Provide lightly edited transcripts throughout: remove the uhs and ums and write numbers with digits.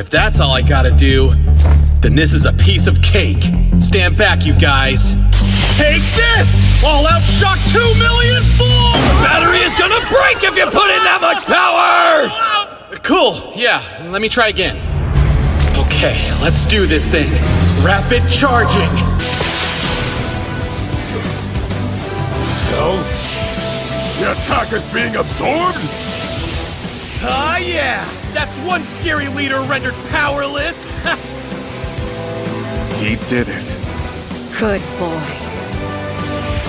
if that's all I gotta do, then this is a piece of cake. Stand back, you guys. Take this! All-out shock 2 million full! The battery is gonna break if you put in that much power! Cool, yeah, let me try again. Okay, let's do this thing. Rapid charging. No? The attack is being absorbed? Ah, yeah! That's one scary leader rendered powerless! He did it. Good boy.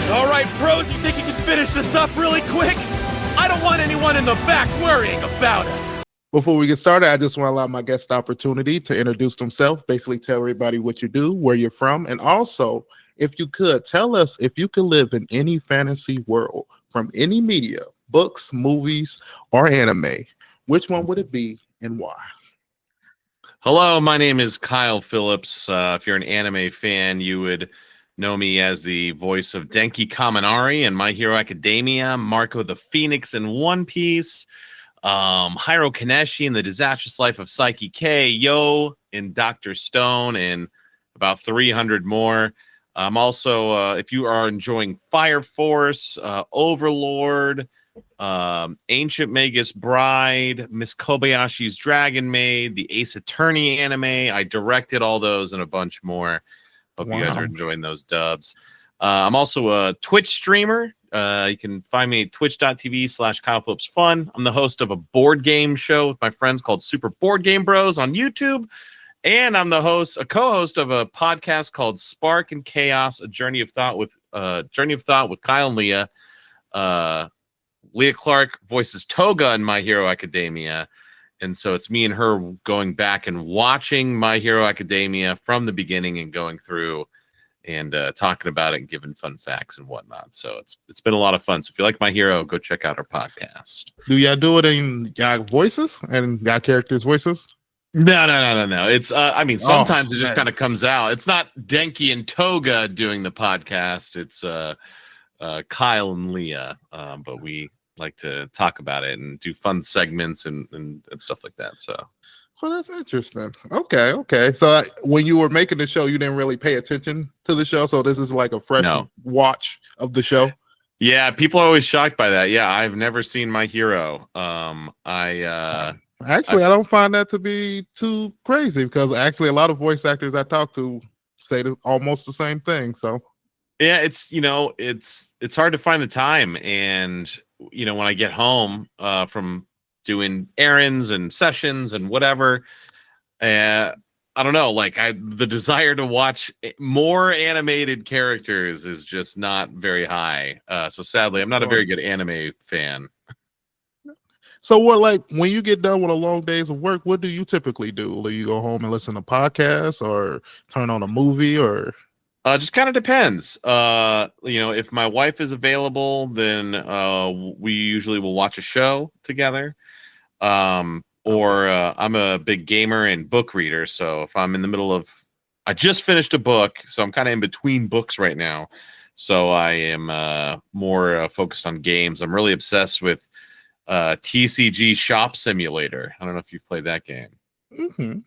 Alright, pros, you think you can finish this up really quick? I don't want anyone in the back worrying about us. Before we get started, I just want to allow my guest the opportunity to introduce themselves, basically tell everybody what you do, where you're from, and also, if you could, tell us if you could live in any fantasy world from any media, books, movies, or anime, which one would it be and why? Hello, my name is Kyle Phillips. If you're an anime fan, you would know me as the voice of Denki Kaminari in My Hero Academia, Marco the Phoenix in One Piece, Hiro Kaneshi in The Disastrous Life of Psyche K, Yo in Dr. Stone, and about 300 more. I'm also, if you are enjoying Fire Force, Overlord, Ancient Magus Bride, Miss Kobayashi's Dragon Maid, the Ace Attorney anime, I directed all those and a bunch more. Hope you guys are enjoying those dubs. I'm also a Twitch streamer. You can find me at twitch.tv/Kyle Phillips Fun. I'm the host of a board game show with my friends called Super Board Game Bros on YouTube. And I'm the a co-host of a podcast called Spark and Chaos, a Journey of Thought with Kyle and Leah. Leah Clark voices Toga in My Hero Academia. And so it's me and her going back and watching My Hero Academia from the beginning and going through and talking about it and giving fun facts and whatnot. So it's been a lot of fun. So if you like My Hero, go check out our podcast. Do y'all do it in y'all voices and y'all characters' voices? No. It's I mean, sometimes it just kind of comes out. It's not Denki and Toga doing the podcast. It's Kyle and Leah. But we like to talk about it and do fun segments and stuff like that. So well, that's interesting. Okay. So when you were making the show, you didn't really pay attention to the show. So this is like a fresh watch of the show. Yeah, people are always shocked by that. Yeah, I've never seen My Hero. Actually, I don't find that to be too crazy because actually a lot of voice actors I talk to say almost the same thing. So yeah, it's hard to find the time. And when I get home from doing errands and sessions and whatever, I don't know, the desire to watch more animated characters is just not very high. So sadly, I'm not a very good anime fan. So what, when you get done with a long days of work, what do you typically do? Do you go home and listen to podcasts or turn on a movie or? Just kind of depends. If my wife is available, then we usually will watch a show together. Or I'm a big gamer and book reader. So if I'm in the middle of, I just finished a book, so I'm kind of in between books right now. So I am more focused on games. I'm really obsessed with TCG Shop Simulator. I don't know if you've played that game. Mm-hmm.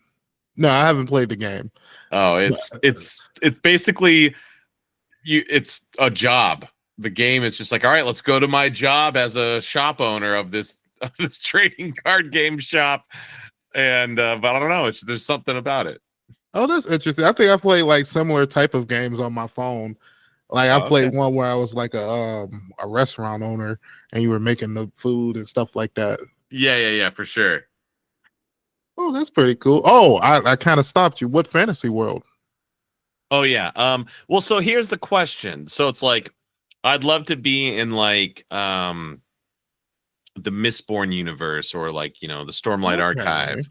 No, I haven't played the game. Oh, it's basically it's a job. The game is just like, all right, let's go to my job as a shop owner of this trading card game shop. And but I don't know, there's something about it. Oh, that's interesting. I think I played similar type of games on my phone. I played one where I was a restaurant owner and you were making the food and stuff like that. Yeah, for sure. Oh, that's pretty cool. Oh, I kind of stopped you. What fantasy world? Oh, yeah. Well, so here's the question. So it's I'd love to be in the Mistborn universe or the Stormlight Archive.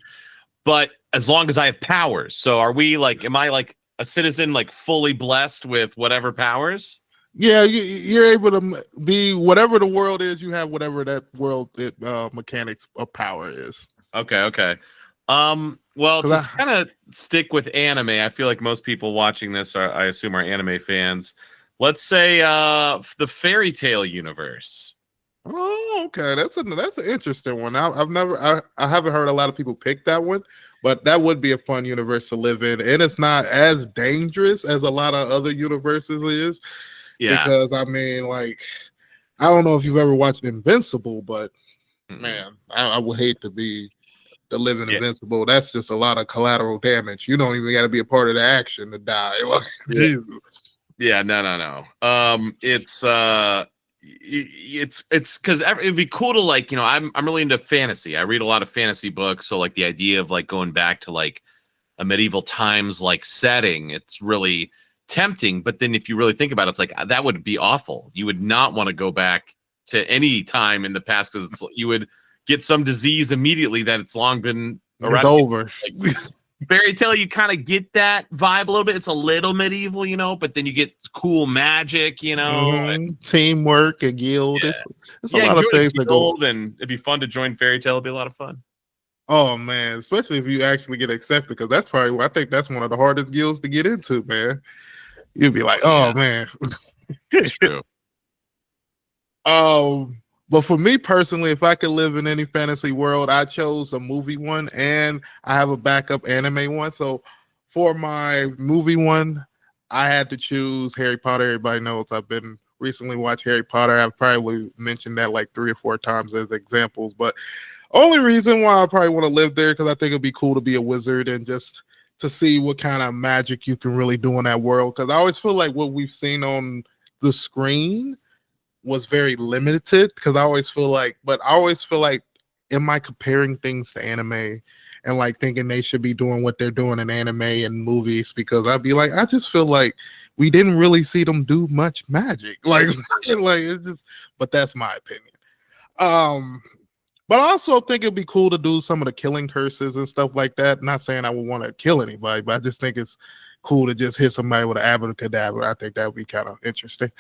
But as long as I have powers. So are we am I a citizen fully blessed with whatever powers? Yeah, you're able to be whatever the world is. You have whatever that world mechanics of power is. Okay. Well, to kind of stick with anime, I feel like most people watching this I assume are anime fans. Let's say the fairy tale universe. Oh, okay. That's an interesting one. I haven't heard a lot of people pick that one, but that would be a fun universe to live in, and it's not as dangerous as a lot of other universes is. Yeah. Because I mean, like, I don't know if you've ever watched Invincible, but man, I would hate to be the living Invincible. That's just a lot of collateral damage. You don't even got to be a part of the action to die. Like, Jesus. Yeah, no. It's because it'd be cool to, like, you know, I'm really into fantasy. I read a lot of fantasy books, so like the idea of like going back to like a medieval times like setting, it's really tempting. But then if you really think about it, it's like that would be awful. You would not want to go back to any time in the past because you would get some disease immediately that it's long been It's over. Like, Fairy Tale, you kind of get that vibe a little bit. It's a little medieval, you know, but then you get cool magic, you know, and teamwork, a guild. It's a lot of things that go. And it'd be fun to join Fairy Tale. It'd be a lot of fun. Oh man, especially if you actually get accepted, because that's probably, I think that's one of the hardest guilds to get into, man. You'd be like, oh man, it's true. But for me personally, if I could live in any fantasy world, I chose a movie one, and I have a backup anime one. So for my movie one, I had to choose Harry Potter. Everybody knows I've been recently watched Harry Potter. I've probably mentioned that like 3 or 4 times as examples, but only reason why I probably want to live there because I think it'd be cool to be a wizard and just to see what kind of magic you can really do in that world. Because I always feel like what we've seen on the screen was very limited, because I always feel like, am I comparing things to anime and like thinking they should be doing what they're doing in anime and movies? Because I'd be like, I just feel like we didn't really see them do much magic. Like it's just, but that's my opinion. But I also think it'd be cool to do some of the killing curses and stuff like that. Not saying I would want to kill anybody, but I just think it's cool to just hit somebody with an abracadabra. I think that would be kind of interesting.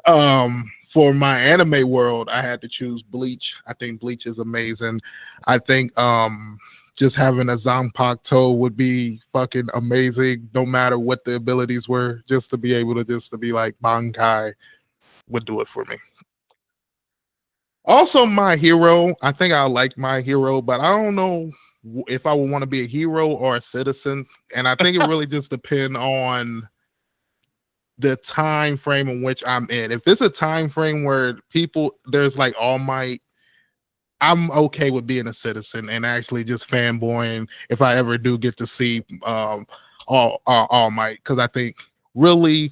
For my anime world, I had to choose Bleach. I think Bleach is amazing. I think just having a Zanpakuto would be fucking amazing, no matter what the abilities were. Just to be able to be like Bankai would do it for me. Also, my hero, I think I like my hero, but I don't know if I would want to be a hero or a citizen. And I think it really just depends on the time frame in which I'm in. If it's a time frame where there's like All Might, I'm okay with being a citizen and actually just fanboying if I ever do get to see All Might, because I think really,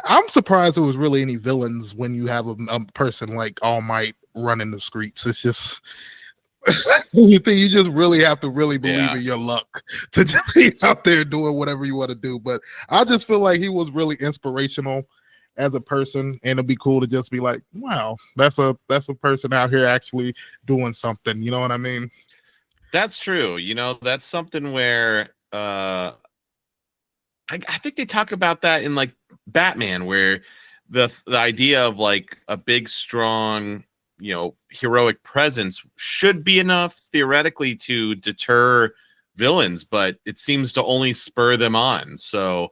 I'm surprised there was really any villains when you have a person like All Might running the streets. It's just you think you just really have to really believe in your luck to just be out there doing whatever you want to do. But I just feel like he was really inspirational as a person, and it'd be cool to just be like, wow, that's a person out here actually doing something. You know what I mean? That's true. You know, that's something where I think they talk about that in like Batman, where the idea of like a big, strong, you know, heroic presence should be enough theoretically to deter villains, but it seems to only spur them on. So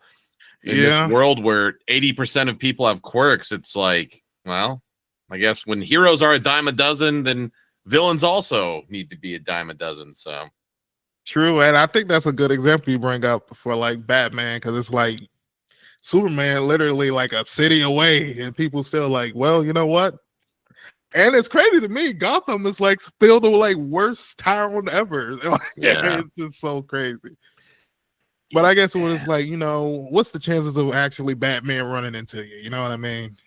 in this world where 80% of people have quirks, it's like, well, I guess when heroes are a dime a dozen, then villains also need to be a dime a dozen. So true. And I think that's a good example you bring up for like Batman, because it's like Superman literally like a city away and people still like, well, you know what? And it's crazy to me, Gotham is like still the like worst town ever. It's just so crazy. But I guess when it's like, you know, what's the chances of actually Batman running into you? You know what I mean?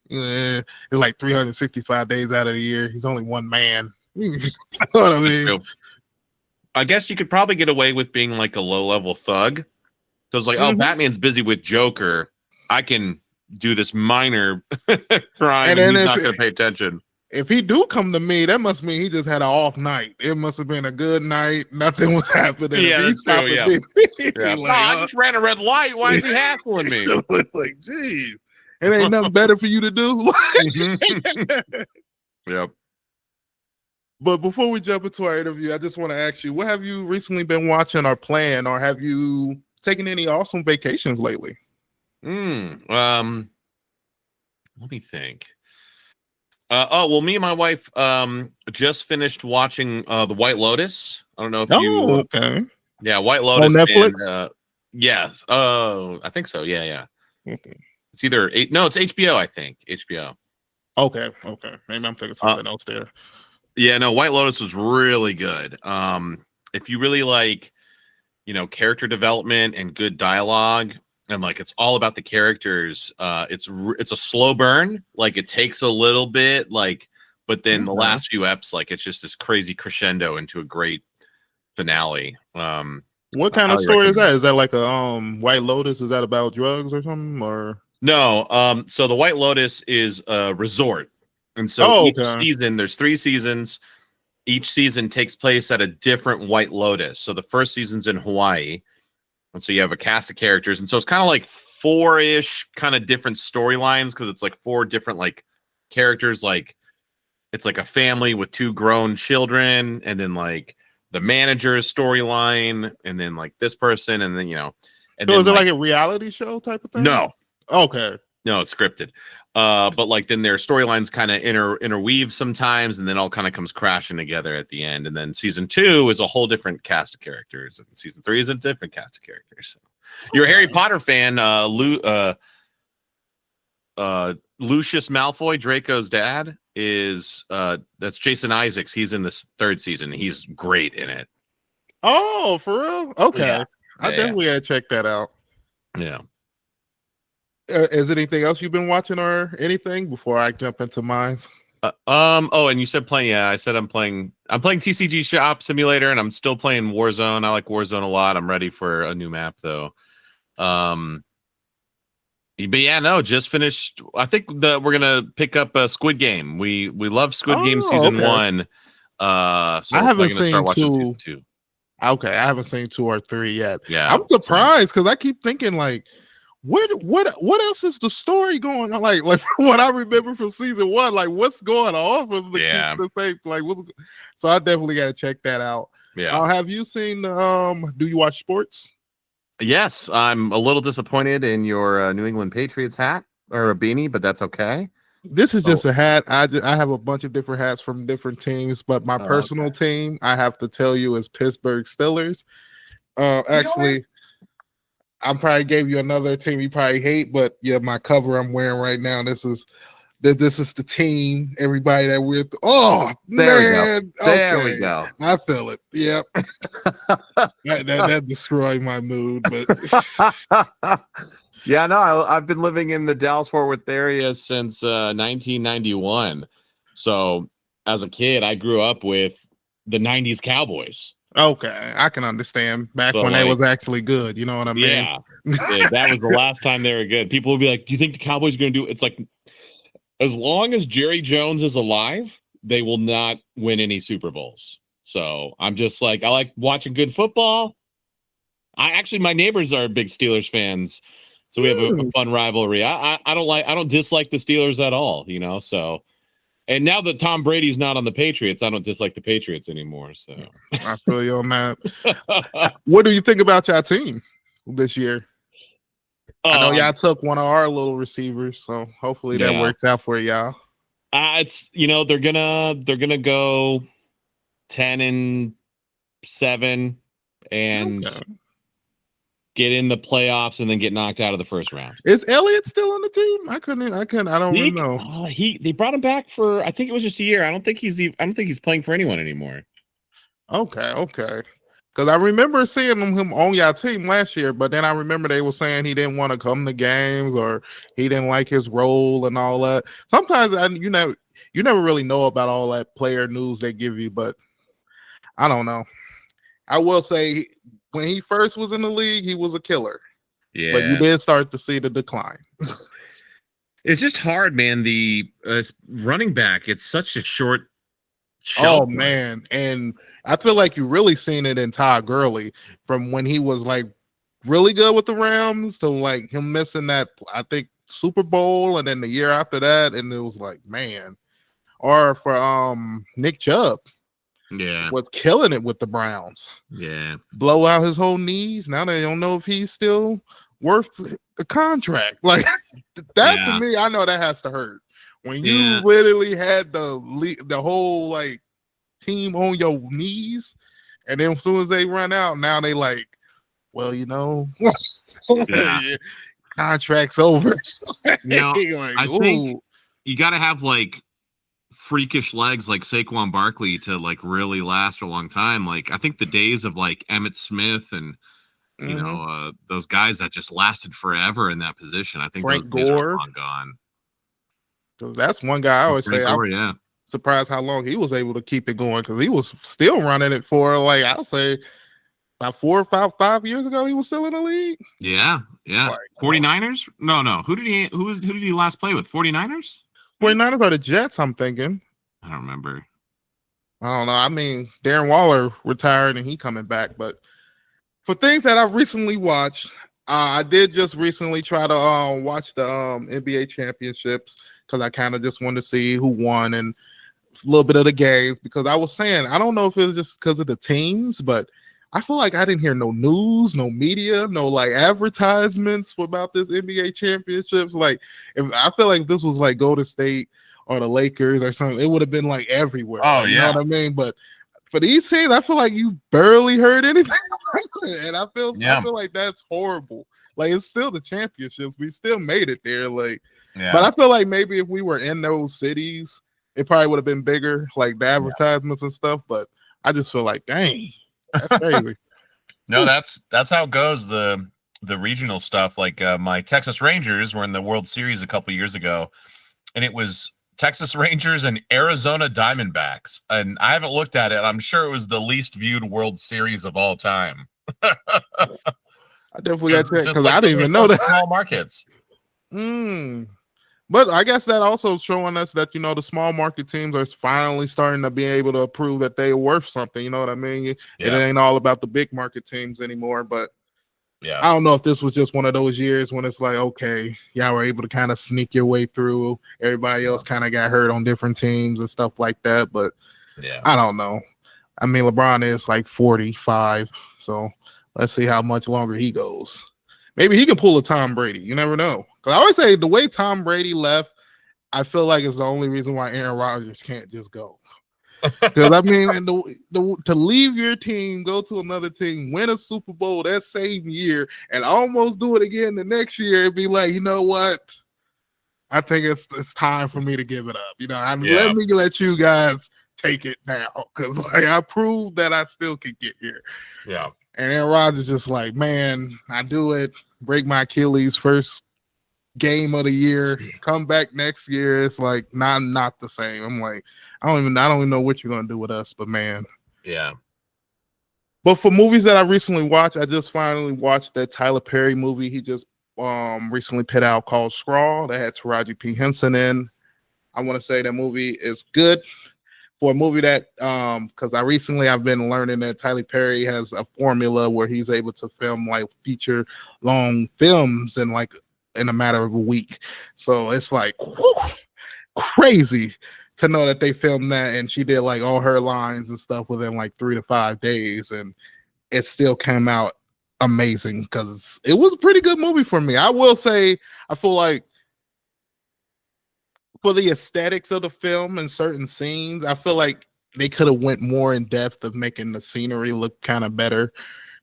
It's like 365 days out of the year. He's only one man. You know what I mean? I guess you could probably get away with being like a low-level thug. So it's like, oh, Batman's busy with Joker. I can do this minor crime and he's not going to pay attention. If he do come to me, that must mean he just had an off night. It must have been a good night. Nothing was happening. Yeah, that's true, yeah. Like, no, I just ran a red light. Why is he hassling me? Like, geez, it ain't nothing better for you to do. Yep. But before we jump into our interview, I just want to ask you, what have you recently been watching or playing, or have you taken any awesome vacations lately? Let me think. Well, me and my wife just finished watching The White Lotus. I don't know if Oh, okay. Yeah, White Lotus On Netflix? And, yes. Oh, I think so. Yeah. Okay. It's either it's HBO, I think. HBO. Okay. Maybe I'm thinking something else there. Yeah, no, White Lotus was really good. If you really like, character development and good dialogue, and like it's all about the characters, it's a slow burn. Like it takes a little bit, but then the last few eps, like it's just this crazy crescendo into a great finale. What kind of story is that? Is that like a White Lotus? Is that about drugs or something? Or no? So the White Lotus is a resort, and so each season there's 3 seasons. Each season takes place at a different White Lotus. So the first season's in Hawaii, and so you have a cast of characters, and so it's kind of like 4-ish kind of different storylines because it's like 4 different like characters. Like it's like a family with 2 grown children, and then like the manager's storyline, and then like this person, and then and so then is it like a reality show type of thing? No. Okay. No, it's scripted. But like then their storylines kind of interweave sometimes, and then all kind of comes crashing together at the end. And then season 2 is a whole different cast of characters, and season 3 is a different cast of characters. So, you're a Harry Potter fan, Lucius Malfoy, Draco's dad, is that's Jason Isaacs. He's in this 3rd season. He's great in it. Oh, for real? Okay. Yeah. I definitely gotta check that out. Yeah. Is anything else you've been watching or anything before I jump into mine? And you said playing. Yeah, I said I'm playing TCG Shop Simulator, and I'm still playing Warzone. I like Warzone a lot. I'm ready for a new map though. But yeah, no, just finished. I think we're gonna pick up a Squid Game. We love Squid Game season 1. So I haven't seen start watching 2. Season 2. Okay, I haven't seen 2 or 3 yet. Yeah, I'm surprised because I keep thinking like, what else is the story going on? Like what I remember from season 1, like what's going on from the keep the same? Like so I definitely gotta check that out. Yeah. Have you seen do you watch sports? Yes, I'm a little disappointed in your New England Patriots hat or a beanie, but that's okay. This is just a hat. I have a bunch of different hats from different teams, but my personal team, I have to tell you, is Pittsburgh Steelers. Actually, I probably gave you another team you probably hate, but yeah, my cover I'm wearing right now. This is the team. Everybody that we're there we go. There we go. I feel it. Yep. that destroyed my mood, but yeah, no, I've been living in the Dallas-Fort Worth area since 1991. So as a kid, I grew up with the 90s Cowboys. Okay, I can understand back when they was actually good. You know what I mean? Yeah, that was the last time they were good. People would be like, "Do you think the Cowboys are going to do?" It's like, as long as Jerry Jones is alive, they will not win any Super Bowls. So I'm just like, I like watching good football. My neighbors are big Steelers fans, so we have a fun rivalry. I don't dislike the Steelers at all. So. And now that Tom Brady's not on the Patriots, I don't dislike the Patriots anymore. So I feel you on that. What do you think about your team this year? I know y'all took one of our little receivers, so hopefully that works out for y'all. It's they're gonna go 10-7 and get in the playoffs and then get knocked out of the first round. Is Elliott still on the team? I don't really know. They brought him back for, I think it was just a year. I don't think he's playing for anyone anymore. Okay. Because I remember seeing him on y'all team last year, but then I remember they were saying he didn't want to come to games or he didn't like his role and all that. Sometimes you never really know about all that player news they give you, but I don't know. I will say, when he first was in the league, he was a killer. Yeah. But you did start to see the decline. It's just hard, man. The running back, it's such a short shelf. Oh, man. And I feel like you really seen it in Todd Gurley from when he was like really good with the Rams to like him missing that, I think, Super Bowl, and then the year after that, and it was like, man. Or for Nick Chubb. Yeah, was killing it with the Browns. Yeah, blow out his whole knees. Now they don't know if he's still worth the contract. Like that to me, I know that has to hurt When you literally had the whole like team on your knees, and then as soon as they run out, now they like, well, contract's over. Like, I think you got to have like freakish legs like Saquon Barkley to like really last a long time. Like I think the days of like Emmitt Smith and those guys that just lasted forever in that position. I think Frank those days are Gore. long gone. So that's one guy I always say. I'm surprised how long he was able to keep it going because he was still running it for like I'll say about 4 or 5 years ago. He was still in the league. Yeah. Like, 49ers? No. Who did he last play with? 49ers? 49ers are the Jets, I'm thinking. I don't remember. I don't know. I mean, Darren Waller retired and he coming back, but for things that I've recently watched, I did just recently try to watch the NBA championships because I kind of just wanted to see who won and a little bit of the games because I was saying, I don't know if it was just because of the teams, but I feel like I didn't hear no news, no media, no like advertisements about this NBA championships. Like, if I feel like this was like Golden State or the Lakers or something, it would have been like everywhere. Oh, you know what I mean? But for these teams, I feel like you barely heard anything, and I feel like that's horrible. Like it's still the championships, we still made it there. Like, but I feel like maybe if we were in those cities, it probably would have been bigger, like the advertisements and stuff. But I just feel like, dang. That's crazy. No, that's how it goes. The regional stuff, like my Texas Rangers were in the World Series a couple years ago, and it was Texas Rangers and Arizona Diamondbacks. And I haven't looked at it. I'm sure it was the least viewed World Series of all time. I definitely got that because I didn't even know that. Small markets. But I guess that also showing us that, the small market teams are finally starting to be able to prove that they're worth something. You know what I mean? It ain't all about the big market teams anymore. But I don't know if this was just one of those years when it's like, okay, y'all were able to kind of sneak your way through. Everybody else kind of got hurt on different teams and stuff like that. But I don't know. I mean, LeBron is like 45. So let's see how much longer he goes. Maybe he can pull a Tom Brady. You never know. Because I always say the way Tom Brady left, I feel like it's the only reason why Aaron Rodgers can't just go. Because I mean, to leave your team, go to another team, win a Super Bowl that same year, and almost do it again the next year, it'd be like, you know what? I think it's time for me to give it up. Let me let you guys take it now. Because like, I proved that I still could get here. Yeah. And Aaron Rodgers just like, man, I do it, break my Achilles first game of the year, come back next year. It's like not the same. I'm like, I don't even know what you're gonna do with us, but man. Yeah. But for movies that I recently watched, I just finally watched that Tyler Perry movie he just recently put out called Scrawl that had Taraji P. Henson in. I want to say that movie is good. For a movie that, because I've been learning that Tyler Perry has a formula where he's able to film like feature long films in a matter of a week. So it's like crazy to know that they filmed that and she did like all her lines and stuff within like 3 to 5 days, and it still came out amazing because it was a pretty good movie for me. I will say, I feel like for the aesthetics of the film and certain scenes, I feel like they could have went more in depth of making the scenery look kind of better.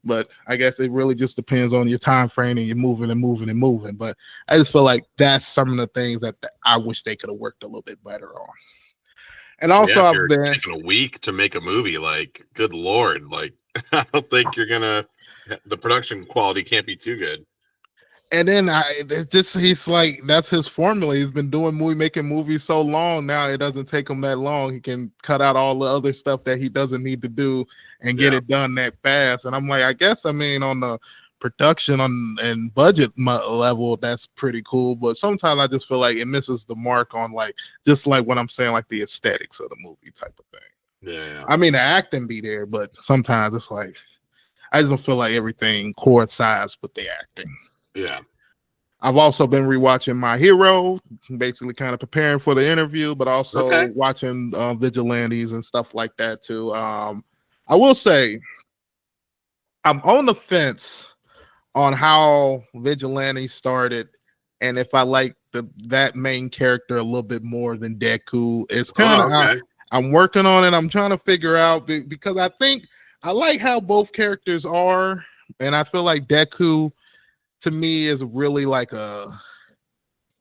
But I guess it really just depends on your time frame and you're moving. But I just feel like that's some of the things that I wish they could have worked a little bit better on. And also, I've been taking a week to make a movie. Like, good Lord! Like, I don't think the production quality can't be too good. And then he's like, that's his formula. He's been making movies so long now, it doesn't take him that long. He can cut out all the other stuff that he doesn't need to do and get it done that fast. And I'm like, I guess, I mean, on the production and budget level, that's pretty cool. But sometimes I just feel like it misses the mark on just like what I'm saying, like the aesthetics of the movie type of thing. Yeah. I mean, the acting be there, but sometimes it's like, I just don't feel like everything coincides with the acting. Yeah. I've also been rewatching My Hero, basically kind of preparing for the interview, but also watching Vigilantes and stuff like that too. I will say I'm on the fence on how Vigilantes started and if I like that main character a little bit more than Deku. It's kind of okay. I'm working on it. I'm trying to figure out because I think I like how both characters are, and I feel like Deku to me is really like a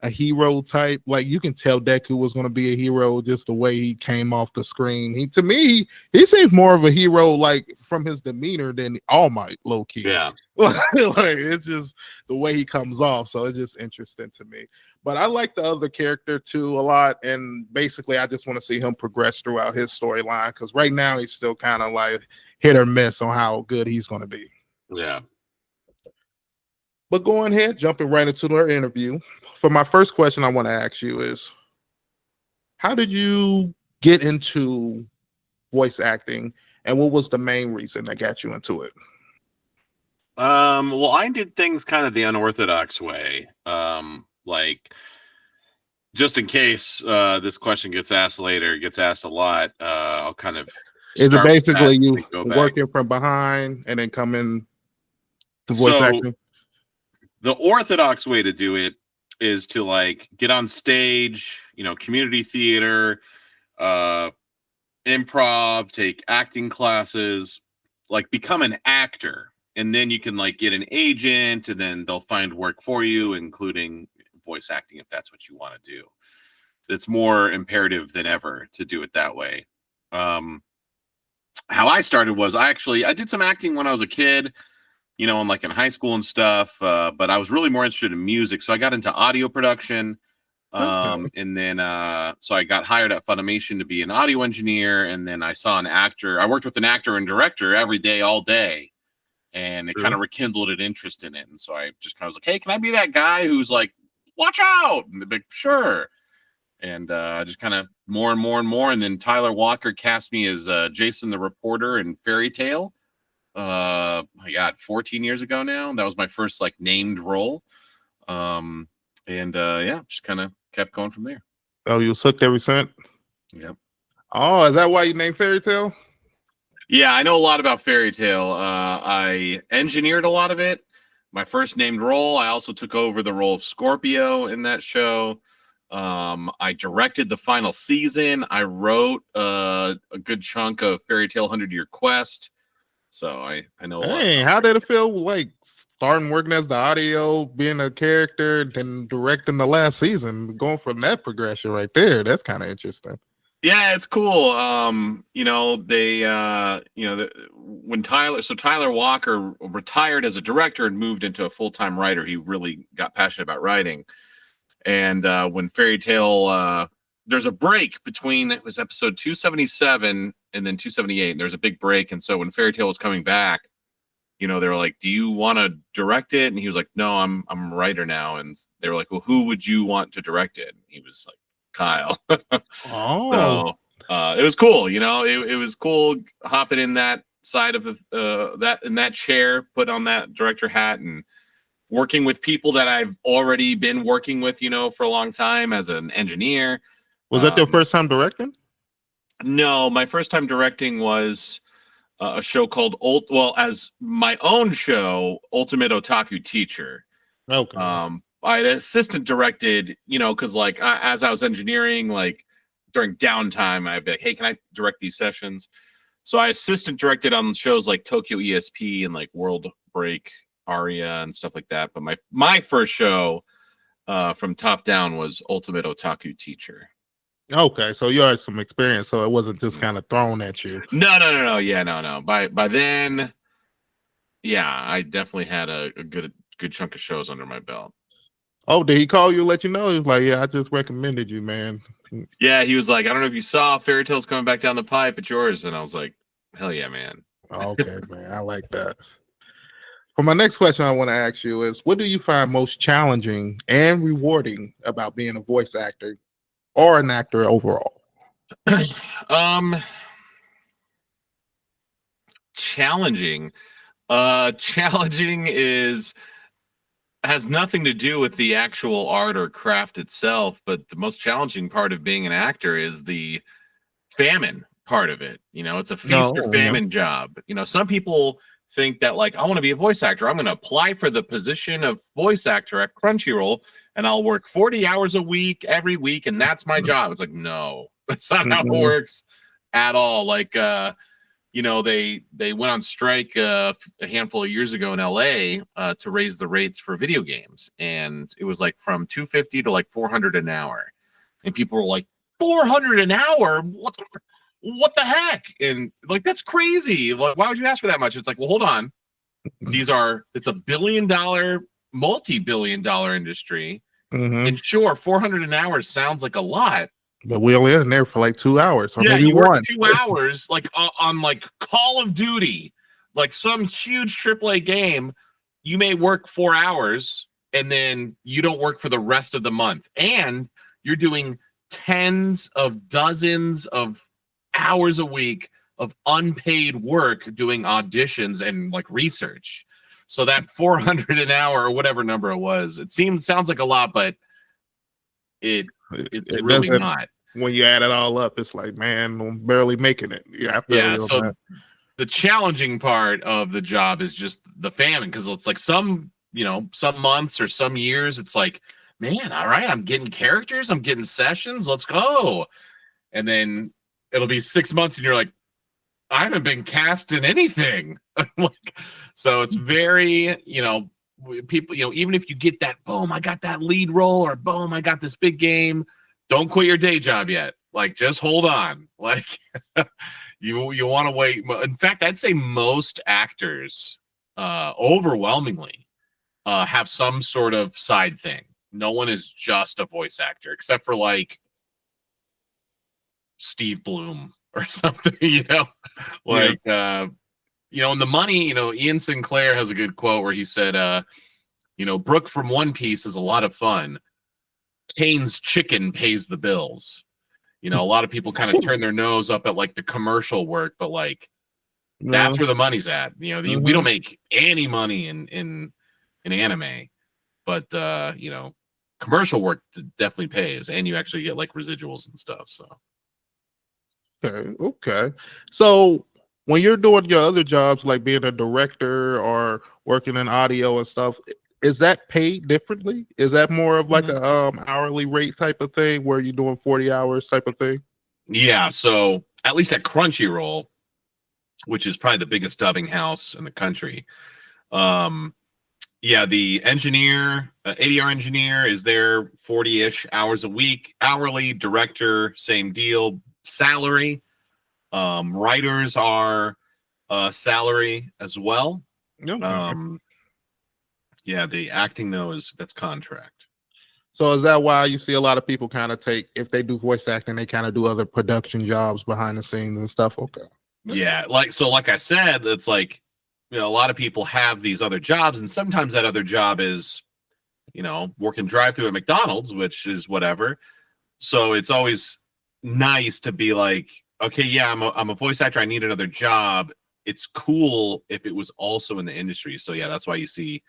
hero type. Like you can tell Deku was going to be a hero just the way he came off the screen. He seems more of a hero like from his demeanor than All Might, low key. Yeah. Like it's just the way he comes off. So it's just interesting to me. But I like the other character too a lot. And basically I just want to see him progress throughout his storyline because right now he's still kind of like hit or miss on how good he's going to be. Yeah. But going ahead, jumping right into our interview. For my first question I want to ask you is, how did you get into voice acting and what was the main reason that got you into it? Well, I did things kind of the unorthodox way. Like just in case this question gets asked later, gets asked a lot, I'll kind of is it basically you working back from behind and then come in to voice acting? The orthodox way to do it is to like get on stage, community theater, improv, take acting classes, like become an actor. And then you can like get an agent and then they'll find work for you, including voice acting, if that's what you want to do. It's more imperative than ever to do it that way. How I started was I did some acting when I was a kid, in high school and stuff. But I was really more interested in music. So I got into audio production. And then, so I got hired at Funimation to be an audio engineer. And then I saw an actor. I worked with an actor and director every day, all day. And it kind of rekindled an interest in it. And so I just kind of was like, hey, can I be that guy who's like, watch out? And they'd be like, sure. And just kind of more and more and more. And then Tyler Walker cast me as Jason the Reporter in Fairy Tale. My God, 14 years ago now. That was my first like named role. Just kind of kept going from there. Oh, you was hooked ever since? Yep. Oh, is that why you named Fairy Tale? Yeah, I know a lot about Fairy Tale. I engineered a lot of it. My first named role, I also took over the role of Scorpio in that show. I directed the final season. I wrote a good chunk of Fairy Tale 100-Year Quest. So I know a lot. Hey, how did it feel like starting working as the audio, being a character, then directing the last season, going from that progression right there? That's kind of interesting. Yeah, it's cool. When Tyler Walker retired as a director and moved into a full-time writer, he really got passionate about writing. And when Fairy Tale, there's a break between, it was episode 277 and then 278, and there's a big break. And so when Fairy Tale was coming back, they were like, do you want to direct it? And he was like, no, I'm a writer now. And they were like, well, who would you want to direct it? And he was like, Kyle. So it was cool. It was cool hopping in that side of that chair, put on that director hat and working with people that I've already been working with, for a long time as an engineer. Was that your first time directing? No, my first time directing was a show called as my own show, Ultimate Otaku Teacher. Okay. I had assistant directed, because like as I was engineering, like during downtime, I'd be like, hey, can I direct these sessions? So I assistant directed on shows like Tokyo ESP and like World Break Aria and stuff like that. But my first show from top down was Ultimate Otaku Teacher. Okay, so you had some experience, so it wasn't just kind of thrown at you. No. Yeah, no. By then, yeah, I definitely had a good chunk of shows under my belt. Oh, did he call you, let you know? He was like, yeah, I just recommended you, man. Yeah, he was like, I don't know if you saw Fairy Tale's coming back down the pipe, it's yours. And I was like, hell yeah, man. Okay, man, I like that. For my next question I want to ask you is, what do you find most challenging and rewarding about being a voice actor or an actor overall? Challenging. Challenging has nothing to do with the actual art or craft itself, but the most challenging part of being an actor is the famine part of it. It's a feast or famine job. Some people think that like I want to be a voice actor. I'm going to apply for the position of voice actor at Crunchyroll, and I'll work 40 hours a week every week, and that's my job. It's like, no, that's not how it works at all. Like, you know, they went on strike a handful of years ago in LA to raise the rates for video games, and it was like from $250 to like $400 an hour, and people were like, $400 an hour? What the heck? And like, that's crazy. Like, why would you ask for that much? It's like, well, hold on. It's a $1 billion, multi-billion-dollar industry. And sure, $400 an hour sounds like a lot. But we only in there for like 2 hours. Or yeah, maybe you one. work 2 hours, like on like Call of Duty, like some huge AAA game. You may work 4 hours, and then you don't work for the rest of the month. And you're doing tens of dozens of hours a week of unpaid work doing auditions and like research. So that 400 an hour or whatever number it was, sounds like a lot, but it's really not. When you add it all up, it's like, man, I'm barely making it. Yeah. So the challenging part of the job is just the famine, because it's like some months or some years, it's like, man, all right, I'm getting characters, I'm getting sessions, let's go. And then it'll be 6 months and you're like, I haven't been cast in anything. So it's very, people, even if you get that, boom, I got that lead role, or boom, I got this big game, don't quit your day job yet. Like, just hold on. Like, you want to wait. In fact, I'd say most actors overwhelmingly have some sort of side thing. No one is just a voice actor, except for like Steve Bloom or something, and the money, Ian Sinclair has a good quote where he said, Brooke from One Piece is a lot of fun. Kane's chicken pays the bills. A lot of people kind of turn their nose up at like the commercial work, but like that's where the money's at. We don't make any money in anime, but commercial work definitely pays, and you actually get like residuals and stuff. So okay. So when you're doing your other jobs, like being a director or working in audio and stuff, is that paid differently? Is that more of like a hourly rate type of thing, where you're doing 40 hours type of thing? Yeah. So at least at Crunchyroll, which is probably the biggest dubbing house in the country, the engineer, ADR engineer, is there 40-ish hours a week. Hourly, director, same deal. Salary. Writers are salary as well. Okay. The acting though that's contract. So is that why you see a lot of people kind of if they do voice acting, they kind of do other production jobs behind the scenes and stuff? Okay. Yeah, like I said, it's like, a lot of people have these other jobs, and sometimes that other job is, working drive-through at McDonald's, which is whatever. So it's always nice to be like, okay, yeah, I'm a voice actor, I need another job. It's cool if it was also in the industry. So yeah, that's why you see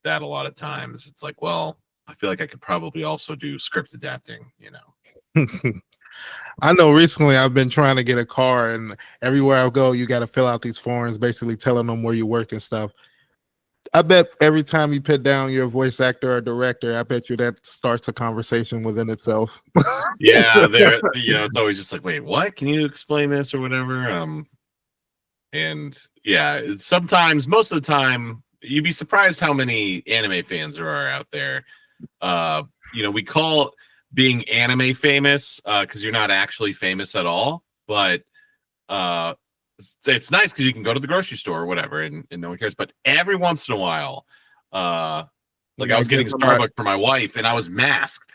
that a lot of times. It's like, well, I feel like I could probably also do script adapting, I know recently I've been trying to get a car, and everywhere I go, you got to fill out these forms basically telling them where you work and stuff. I bet every time you put down your voice actor or director, I bet you that starts a conversation within itself. Yeah, it's always just like, wait, what? Can you explain this or whatever? And yeah, sometimes, most of the time, you'd be surprised how many anime fans there are out there. We call being anime famous because you're not actually famous at all, but it's nice because you can go to the grocery store or whatever and no one cares. But every once in a while, I was getting Starbucks for my wife, and I was masked.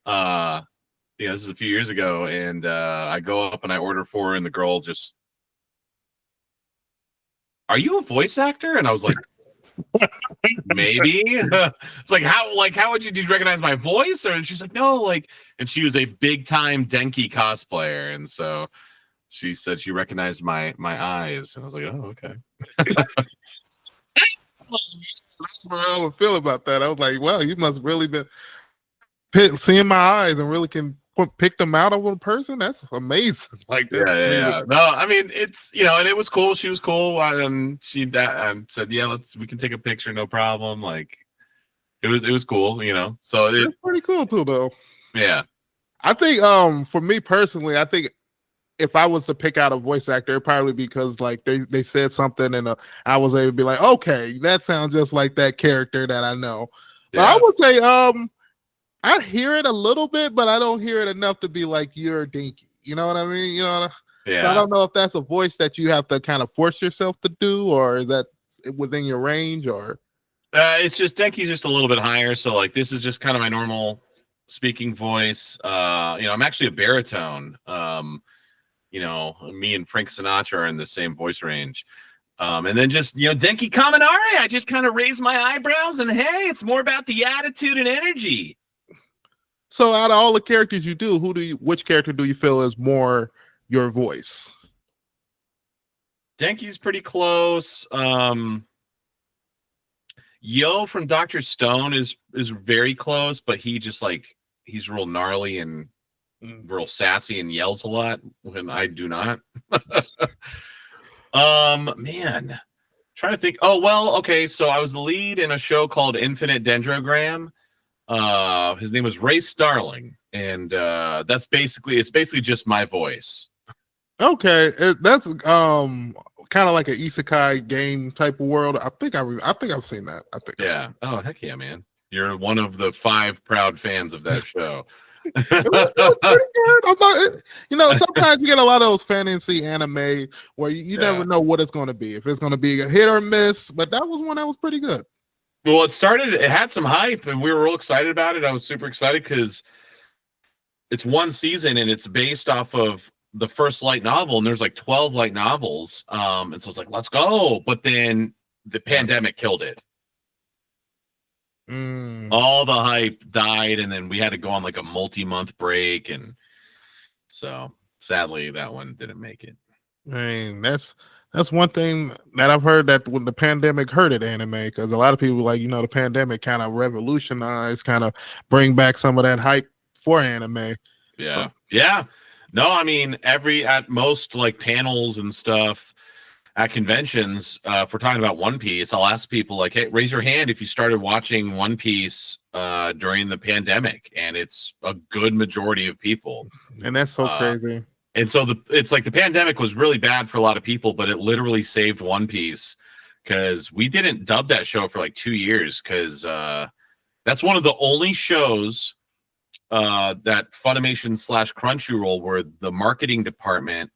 This is a few years ago, and I go up and I order for her, and the girl just, "Are you a voice actor?" And I was like, maybe. It's like, how would you recognize my voice? And she's like, no, and she was a big time Denki cosplayer, and so she said she recognized my eyes, and I was like, oh, okay. How I would feel about that. I was like, well, you must really been seeing my eyes and really can picked them out of a person. That's amazing. Like, that's Yeah. No, I mean, it's, and it was cool. She was cool. She said, yeah, we can take a picture, no problem. Like, it was cool, So it's pretty cool too, though. Yeah. I think, for me personally, I think if I was to pick out a voice actor, it'd probably because like they said something and I was able to be like, okay, that sounds just like that character that I know. But I would say, I hear it a little bit, but I don't hear it enough to be like, you're Denki. You know what I mean? Yeah. So I don't know if that's a voice that you have to kind of force yourself to do, or is that within your range, or? It's just Denki's just a little bit higher. So like, this is just kind of my normal speaking voice. I'm actually a baritone. Me and Frank Sinatra are in the same voice range. And then just, Denki Kaminari, I just kind of raise my eyebrows and hey, it's more about the attitude and energy. So out of all the characters you do, which character do you feel is more your voice? Denki's pretty close. Yo from Dr. Stone is very close, but he just like, he's real gnarly and real sassy and yells a lot when I do not. Man, trying to think. Oh, well, okay. So I was the lead in a show called Infinite Dendrogram. His name was Ray Starling, and it's basically just my voice. Okay, that's kind of like an isekai game type of world. I think I've seen that. Yeah. Oh, heck yeah, man! You're one of the 5 proud fans of that show. It was pretty good. I thought, sometimes you get a lot of those fantasy anime where you never know what it's going to be. If it's going to be a hit or miss, but that was one that was pretty good. Well, it had some hype, and we were real excited about it. I was super excited because it's one season, and it's based off of the first light novel, and there's like 12 light novels. And so it's like, let's go. But then the pandemic killed it. All the hype died, and then we had to go on like a multi-month break, and so sadly that one didn't make it. I mean, that's one thing that I've heard, that when the pandemic hurted anime, because a lot of people like, the pandemic kind of revolutionized, kind of bring back some of that hype for anime. Yeah. No, I mean, at most like panels and stuff at conventions, if we're talking about One Piece, I'll ask people like, hey, raise your hand if you started watching One Piece during the pandemic, and it's a good majority of people. And that's so crazy. And so it's like the pandemic was really bad for a lot of people, but it literally saved One Piece, because we didn't dub that show for like 2 years, because that's one of the only shows that Funimation / Crunchyroll, where the marketing department,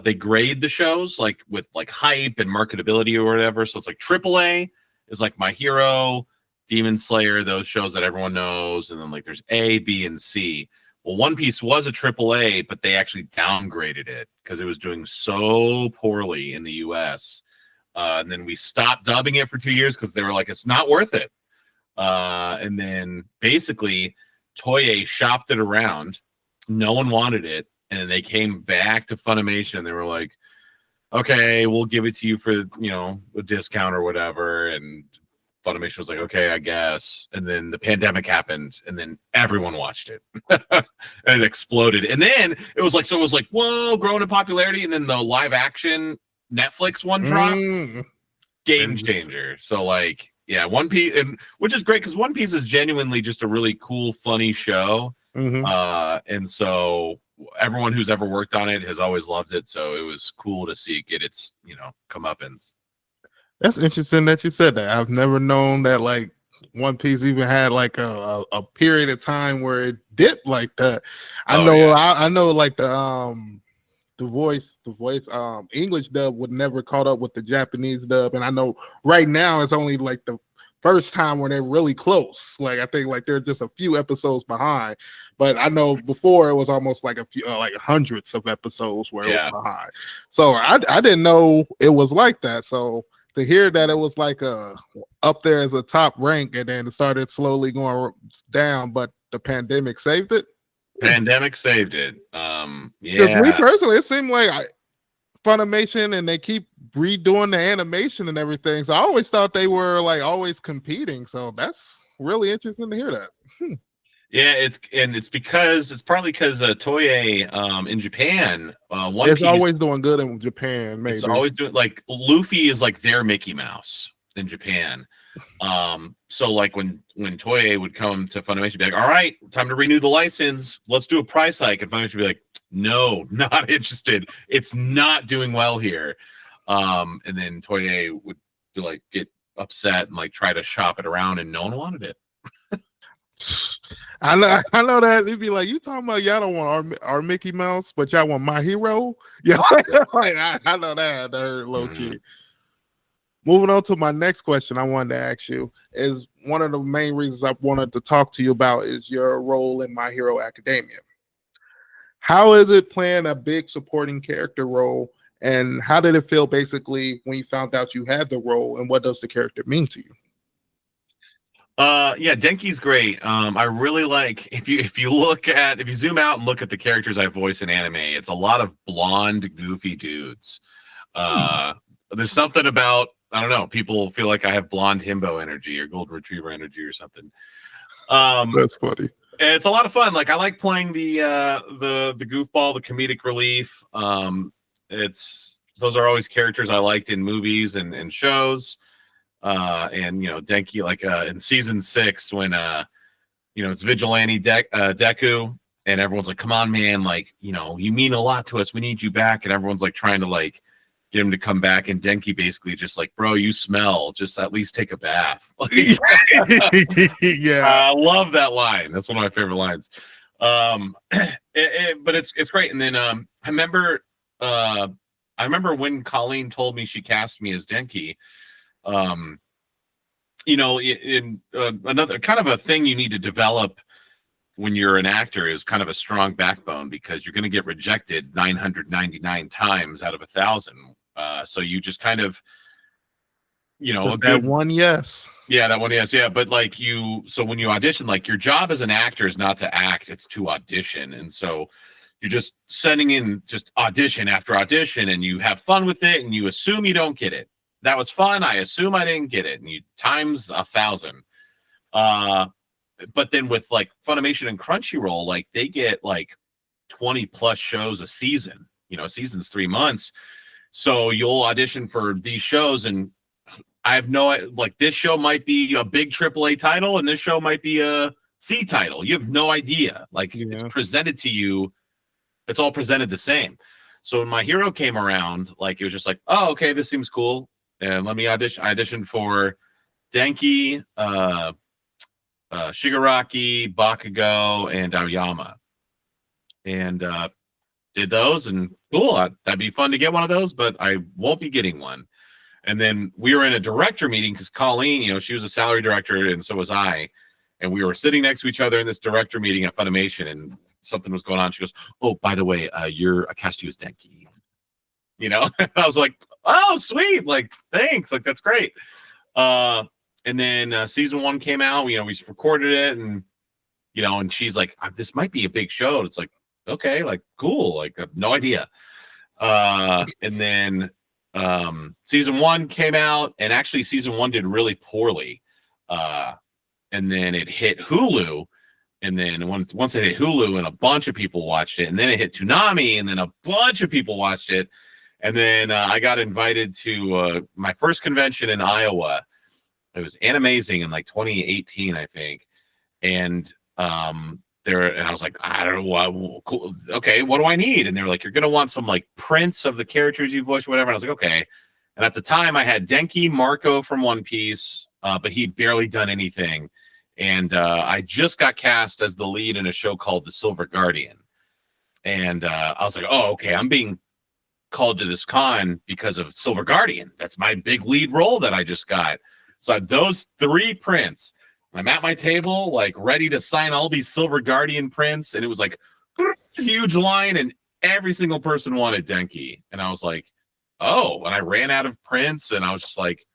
they grade the shows like with like hype and marketability or whatever. So it's like AAA is like My Hero, Demon Slayer, those shows that everyone knows, and then like there's A, B, and C. Well, One Piece was a AAA, but they actually downgraded it because it was doing so poorly in the US. And then we stopped dubbing it for 2 years because they were like, it's not worth it. And then basically Toei shopped it around. No one wanted it. And then they came back to Funimation, and they were like, okay, we'll give it to you for, a discount or whatever. And Funimation was like, okay, I guess. And then the pandemic happened, and then everyone watched it. And it exploded. And then it was like, whoa, growing in popularity. And then the live action Netflix one dropped. Game changer. So like, yeah, One Piece, and which is great because One Piece is genuinely just a really cool, funny show. And so everyone who's ever worked on it has always loved it. So it was cool to see it get its, comeuppance. That's interesting that you said that. I've never known that like One Piece even had like a period of time where it dipped like that. I know like the voice English dub would never caught up with the Japanese dub, and I know right now it's only like the first time when they're really close. Like I think like they're just a few episodes behind, but I know before it was almost like a few like hundreds of episodes where it was behind. So I didn't know it was like that. So to hear that it was like up there as a top rank, and then it started slowly going down, but the pandemic saved it. Pandemic saved it. Because me personally, it seemed like Funimation, and they keep redoing the animation and everything. So I always thought they were like always competing. So that's really interesting to hear that. Yeah, it's partly because Toei in Japan, One It's Piece, always doing good in Japan, maybe. it's always doing like Luffy is like their Mickey Mouse in Japan. So like when Toei would come to Funimation, be like, all right, time to renew the license, let's do a price hike, and Funimation would be like, no, not interested. It's not doing well here. And then Toei would like get upset and like try to shop it around, and no one wanted it. I know that they'd be like, you talking about y'all don't want our Mickey Mouse, but y'all want My Hero? Yeah, like, I know that hurt low key. Moving on to my next question, I wanted to ask you is one of the main reasons I wanted to talk to you about is your role in My Hero Academia. How is it playing a big supporting character role, and how did it feel basically when you found out you had the role, and what does the character mean to you? Yeah, Denki's great. I really like if you zoom out and look at the characters I voice in anime, it's a lot of blonde, goofy dudes. There's something about, I don't know, people feel like I have blonde himbo energy or golden retriever energy or something. That's funny. It's a lot of fun. Like I like playing the goofball, the comedic relief. Those are always characters I liked in movies and shows. And Denki, like in season 6 when it's Vigilante Deku, and everyone's like, come on man, like you mean a lot to us, we need you back, and everyone's like trying to like get him to come back, and Denki basically just like, bro, you smell, just at least take a bath. Yeah, I love that line. That's one of my favorite lines. But it's great. And then I remember when Colleen told me she cast me as Denki. In another kind of a thing you need to develop when you're an actor is kind of a strong backbone, because you're going to get rejected 999 times out of 1,000. So you just kind of, that one yes. Yeah, that one yes. Yeah, but so when you audition, like your job as an actor is not to act, it's to audition. And so you're just sending in just audition after audition, and you have fun with it, and you assume you don't get it. That was fun. I assume I didn't get it. And you times 1,000. But then with like Funimation and Crunchyroll, like they get like 20 plus shows a season. A season's 3 months. So you'll audition for these shows, and I have this show might be a big AAA title, and this show might be a C title. You have no idea. Like it's presented to you. It's all presented the same. So when My Hero came around, like it was just like, oh, okay, this seems cool. And let me audition. I auditioned for Denki, Shigaraki, Bakugo, and Aoyama. And did those, and cool. That'd be fun to get one of those, but I won't be getting one. And then we were in a director meeting because Colleen, she was a salary director, and so was I. And we were sitting next to each other in this director meeting at Funimation, and something was going on. She goes, oh, by the way, I cast you as Denki. I was like, oh, sweet. Like, thanks. Like, that's great. And then season 1 came out, we recorded it, and, and she's like, this might be a big show. And it's like, okay, like, cool. Like, I have no idea. And then season 1 came out, and actually season 1 did really poorly. And then it hit Hulu. And then once it hit Hulu, and a bunch of people watched it, and then it hit Toonami, and then a bunch of people watched it. And then I got invited to my first convention in Iowa. It was Animazing in like 2018, I think. And I was like, I don't know what. Cool. Okay, what do I need? And they were like, you're gonna want some like prints of the characters you voiced, whatever. And I was like, okay. And at the time, I had Denki Marco from One Piece, but he'd barely done anything. And I just got cast as the lead in a show called The Silver Guardian. And I was like, oh, okay, I'm being called to this con because of Silver Guardian. That's my big lead role that I just got. So I had those 3 prints. I'm at my table, like ready to sign all these Silver Guardian prints. And it was like a huge line, and every single person wanted Denki. And I was like, oh, and I ran out of prints, and I was just like,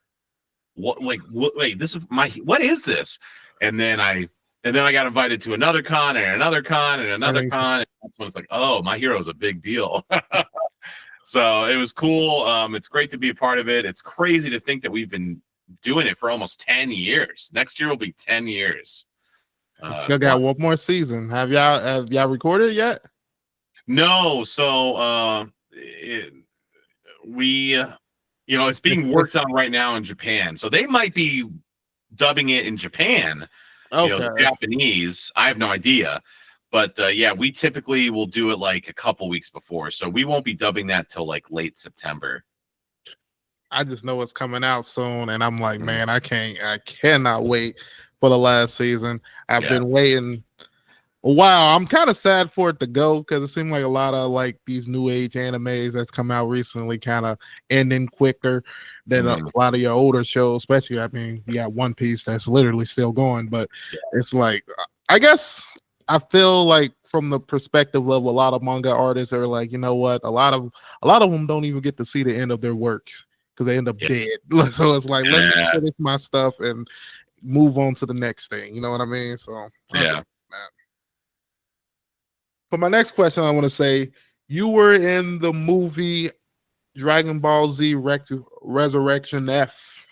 what, wait, this is what is this? And then I got invited to another con and another con and another con. And that's when it's like, oh, My Hero is a big deal. So it was cool. It's great to be a part of it. It's crazy to think that we've been doing it for almost 10 years. Next year will be 10 years. Still got one more season. Have y'all recorded yet? No, so it's being worked on right now in Japan. So they might be dubbing it in Japan. Okay. The Japanese. I have no idea. But we typically will do it like a couple weeks before. So we won't be dubbing that till like late September. I just know it's coming out soon, and I'm like, man, I cannot wait for the last season. I've been waiting a while. I'm kind of sad for it to go because it seemed like a lot of like these new age animes that's come out recently kind of ending quicker than a lot of your older shows, especially, I mean, you got One Piece that's literally still going, but it's like, I guess I feel like from the perspective of a lot of manga artists are like, you know what, a lot of them don't even get to see the end of their works because they end up dead. So it's like, let me finish my stuff and move on to the next thing. You know what I mean? So for my next question, I want to say you were in the movie Dragon Ball Z Resurrection F.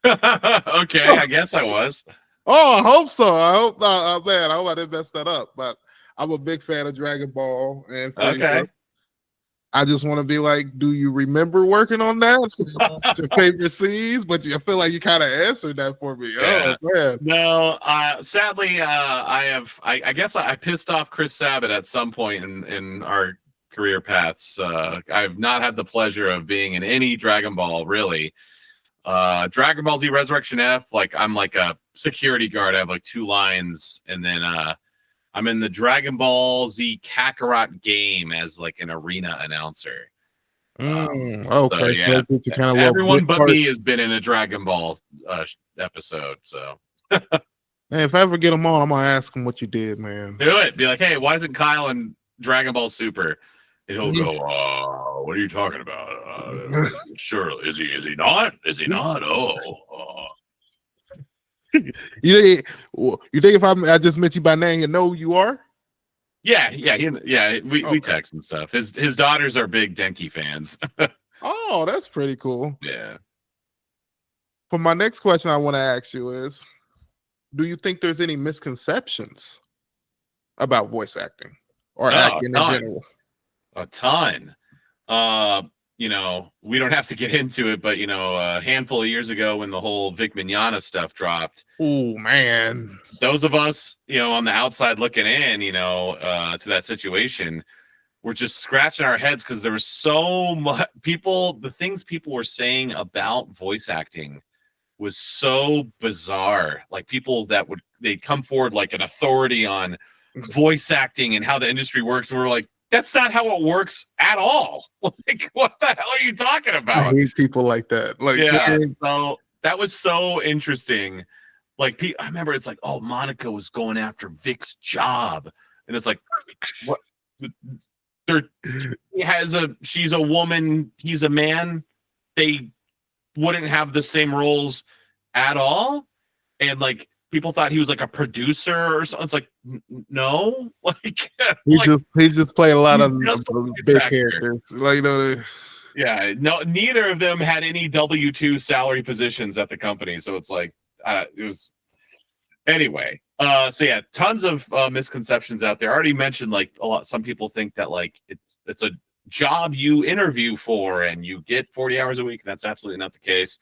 Okay, I guess I was. Oh, I hope so. I hope not. Man, I hope I didn't mess that up. But I'm a big fan of Dragon Ball. And I just want to be like, do you remember working on that? Your favorite scenes? But I feel like you kind of answered that for me. Yeah. Oh, man. No, sadly, I guess I pissed off Chris Sabat at some point in our career paths. I've not had the pleasure of being in any Dragon Ball, really. Dragon Ball Z Resurrection F, like I'm like a security guard. I have like 2 lines, and then I'm in the Dragon Ball Z Kakarot game as like an arena announcer. Okay. So, everyone but me has been in a Dragon Ball episode. So, hey, if I ever get them on, I'm gonna ask them what you did, man. Do it. Be like, hey, why isn't Kyle in Dragon Ball Super? And he'll go, what are you talking about? Sure, is he not? Is he not? You think if I just met you by name, you know who you are? Yeah. We text and stuff. His daughters are big Denki fans. Oh, that's pretty cool. Yeah. For my next question, I want to ask you is, do you think there's any misconceptions about voice acting or acting in general? A ton. We don't have to get into it, but a handful of years ago when the whole Vic Mignogna stuff dropped. Oh man. Those of us, on the outside looking in, to that situation, we're just scratching our heads because there was so much the things people were saying about voice acting was so bizarre. Like people they'd come forward like an authority on voice acting and how the industry works. And we're like, that's not how it works at all. Like, what the hell are you talking about? I hate people like that. Like, so that was so interesting. Like, I remember it's like, oh, Monica was going after Vic's job, and it's like, what? She's a woman, he's a man. They wouldn't have the same roles at all, and like. People thought he was like a producer or something. It's like, no, like he just played a lot of big characters. Like, no, neither of them had any W-2 salary positions at the company. So it's like, it was anyway. Tons of misconceptions out there. I already mentioned like some people think that like it's a job you interview for and you get 40 hours a week. That's absolutely not the case.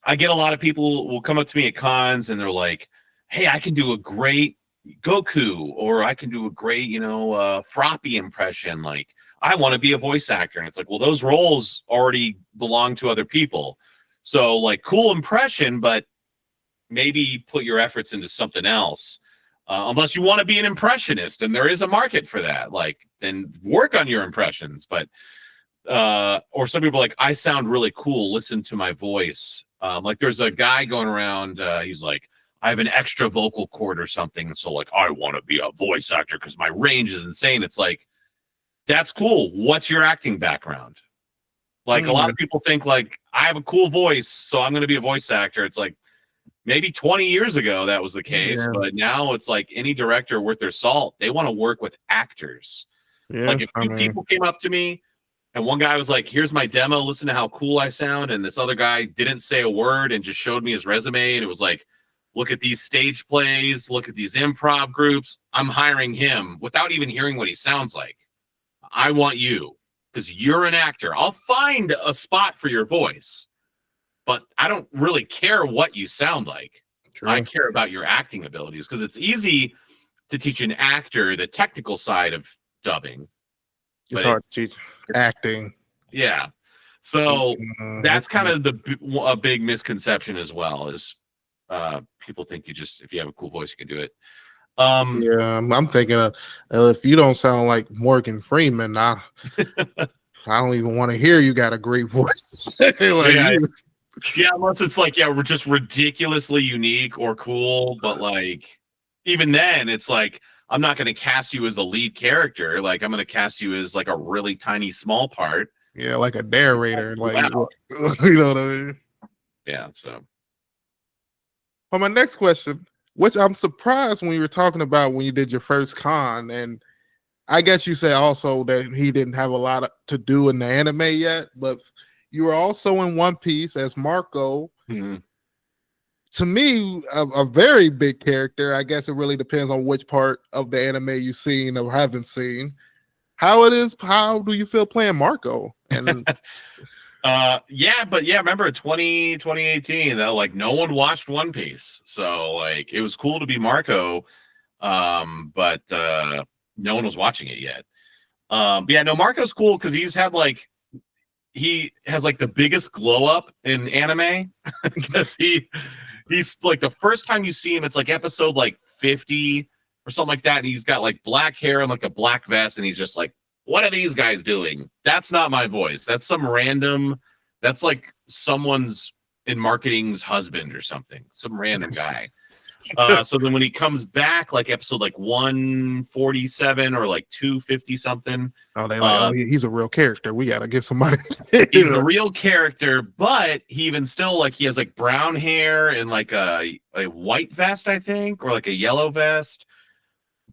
I get a lot of people will come up to me at cons and they're like, hey, I can do a great Goku, or I can do a great, Froppy impression. Like, I want to be a voice actor. And it's like, well, those roles already belong to other people. So like, cool impression, but maybe put your efforts into something else. Unless you want to be an impressionist and there is a market for that, like then work on your impressions. But or some people are like, I sound really cool. Listen to my voice. Like there's a guy going around. He's like, I have an extra vocal cord or something. So like, I want to be a voice actor because my range is insane. It's like, that's cool. What's your acting background? Like a lot of people think like, I have a cool voice, so I'm going to be a voice actor. It's like maybe 20 years ago that was the case, but now it's like any director worth their salt, they want to work with actors. Like if two people came up to me and one guy was like, here's my demo, listen to how cool I sound. And this other guy didn't say a word and just showed me his resume. And it was like, look at these stage plays, look at these improv groups. I'm hiring him without even hearing what he sounds like. I want you because you're an actor. I'll find a spot for your voice, but I don't really care what you sound like. True. I care about your acting abilities because it's easy to teach an actor the technical side of dubbing. It's hard to teach acting. Yeah. So that's kind of a big misconception as well, is people think if you have a cool voice, you can do it. Yeah, I'm thinking if you don't sound like Morgan Freeman, I don't even want to hear you got a great voice. Yeah, unless it's like, we're just ridiculously unique or cool, but like even then it's like I'm not going to cast you as the lead character. Like I'm going to cast you as like a really tiny small part. Yeah, like a narrator, like you know what I mean? Yeah, so well, my next question, which I'm surprised when you were talking about when you did your first con, and I guess you said also that he didn't have a lot to do in the anime yet, but you were also in One Piece as Marco. Mm-hmm. To me, a very big character. I guess it really depends on which part of the anime you've seen or haven't seen. How do you feel playing Marco? And remember 2018 that like no one watched One Piece. So like it was cool to be Marco, but no one was watching it yet. Marco's cool because he has like the biggest glow up in anime because he's like the first time you see him, it's like episode like 50 or something like that, and he's got like black hair and like a black vest, and he's just like, what are these guys doing? That's not my voice. That's that's like someone's in marketing's husband or something, some random guy. So then when he comes back, like episode like 147 or like 250 something, he's a real character. We gotta get somebody. He's a real character, but he even still like he has like brown hair and like a white vest, I think, or like a yellow vest.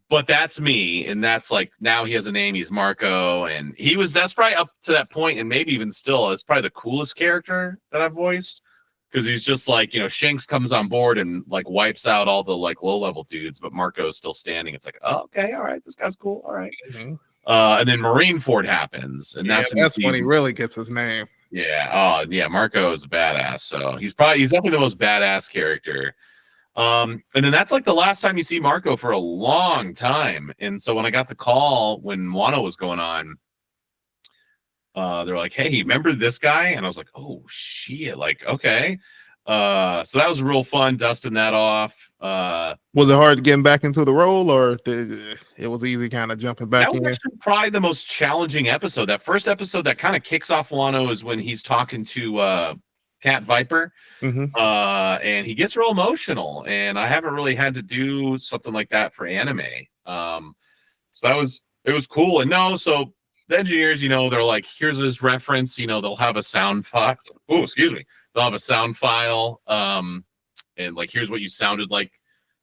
But that's me, and that's like now he has a name. He's Marco, and that's probably up to that point, and maybe even still, it's probably the coolest character that I've voiced. Because he's just like, Shanks comes on board and like wipes out all the like low level dudes, but Marco's still standing. It's like, oh, okay, all right, this guy's cool, all right. Mm-hmm. And then Marineford happens, and that's when he really gets his name. Yeah, Marco is a badass. So he's definitely the most badass character. And then that's like the last time you see Marco for a long time. And so when I got the call when Wano was going on, they're like, hey, remember this guy? And I was like, oh shit, like, okay. So that was real fun dusting that off. Was it hard getting back into the role, or it was easy kind of jumping back in? That was actually probably the most challenging episode. That first episode that kind of kicks off Wano is when he's talking to Cat Viper. Mm-hmm. And he gets real emotional, and I haven't really had to do something like that for anime. So it was cool. And so the engineers, they're like, here's his reference, they'll have a sound file. Oh, excuse me. They'll have a sound file. And like, here's what you sounded like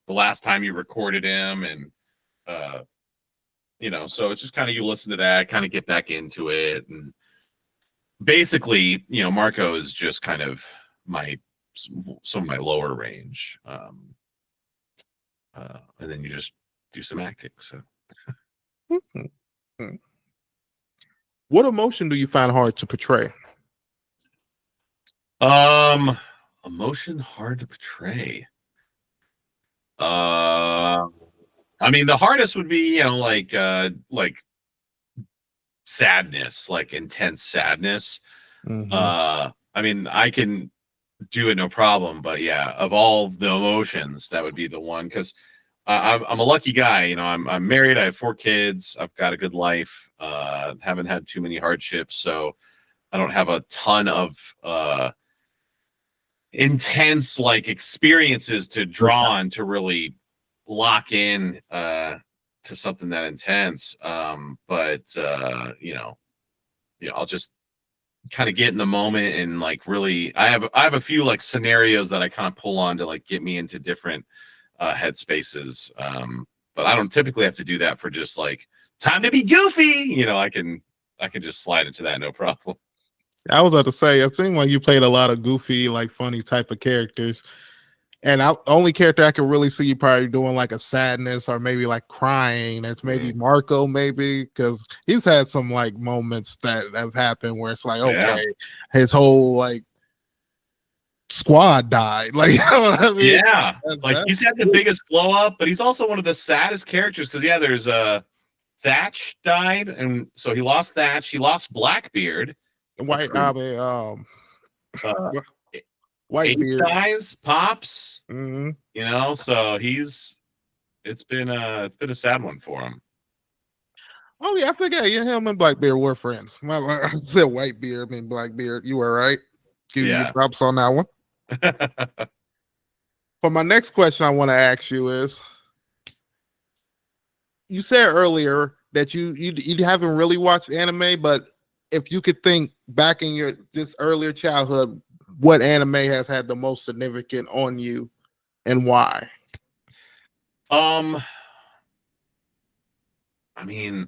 the last time you recorded him. And, so it's just kind of, you listen to that, kind of get back into it. And basically, Marco is just kind of some of my lower range. And then you just do some acting. So. Mm-hmm. What emotion do you find hard to portray? Emotion hard to portray. I mean, the hardest would be, like sadness, like intense sadness. Mm-hmm. I mean, I can do it no problem, but yeah, of all the emotions, that would be the one, because I'm a lucky guy. I'm married. I have 4 kids. I've got a good life. Haven't had too many hardships, so I don't have a ton of intense like experiences to draw on to really lock in to something that intense. But I'll just kind of get in the moment and like really. I have a few like scenarios that I kind of pull on to like get me into different headspaces, but I don't typically have to do that for just like time to be goofy. I can just slide into that no problem. I was about to say, it seemed like you played a lot of goofy, like funny type of characters. And only character I can really see you probably doing like a sadness or maybe like crying. It's maybe Marco, maybe, because he's had some like moments that have happened where it's like, okay, his whole like squad died. Like, you know what I mean? Yeah, like he's had the biggest blow up, but he's also one of the saddest characters because there's Thatch died, and so he lost Thatch. He lost Blackbeard. Whitebeard dies, Pops. Mm-hmm. You know, so it's been a sad one for him. Oh yeah, I forget. Yeah, him and Blackbeard were friends. I said Whitebeard, I mean Blackbeard. You were right. Give you props on that one. For my next question, I want to ask you is: you said earlier that you haven't really watched anime, but if you could think back in your this earlier childhood, what anime has had the most significant on you, and why? I mean,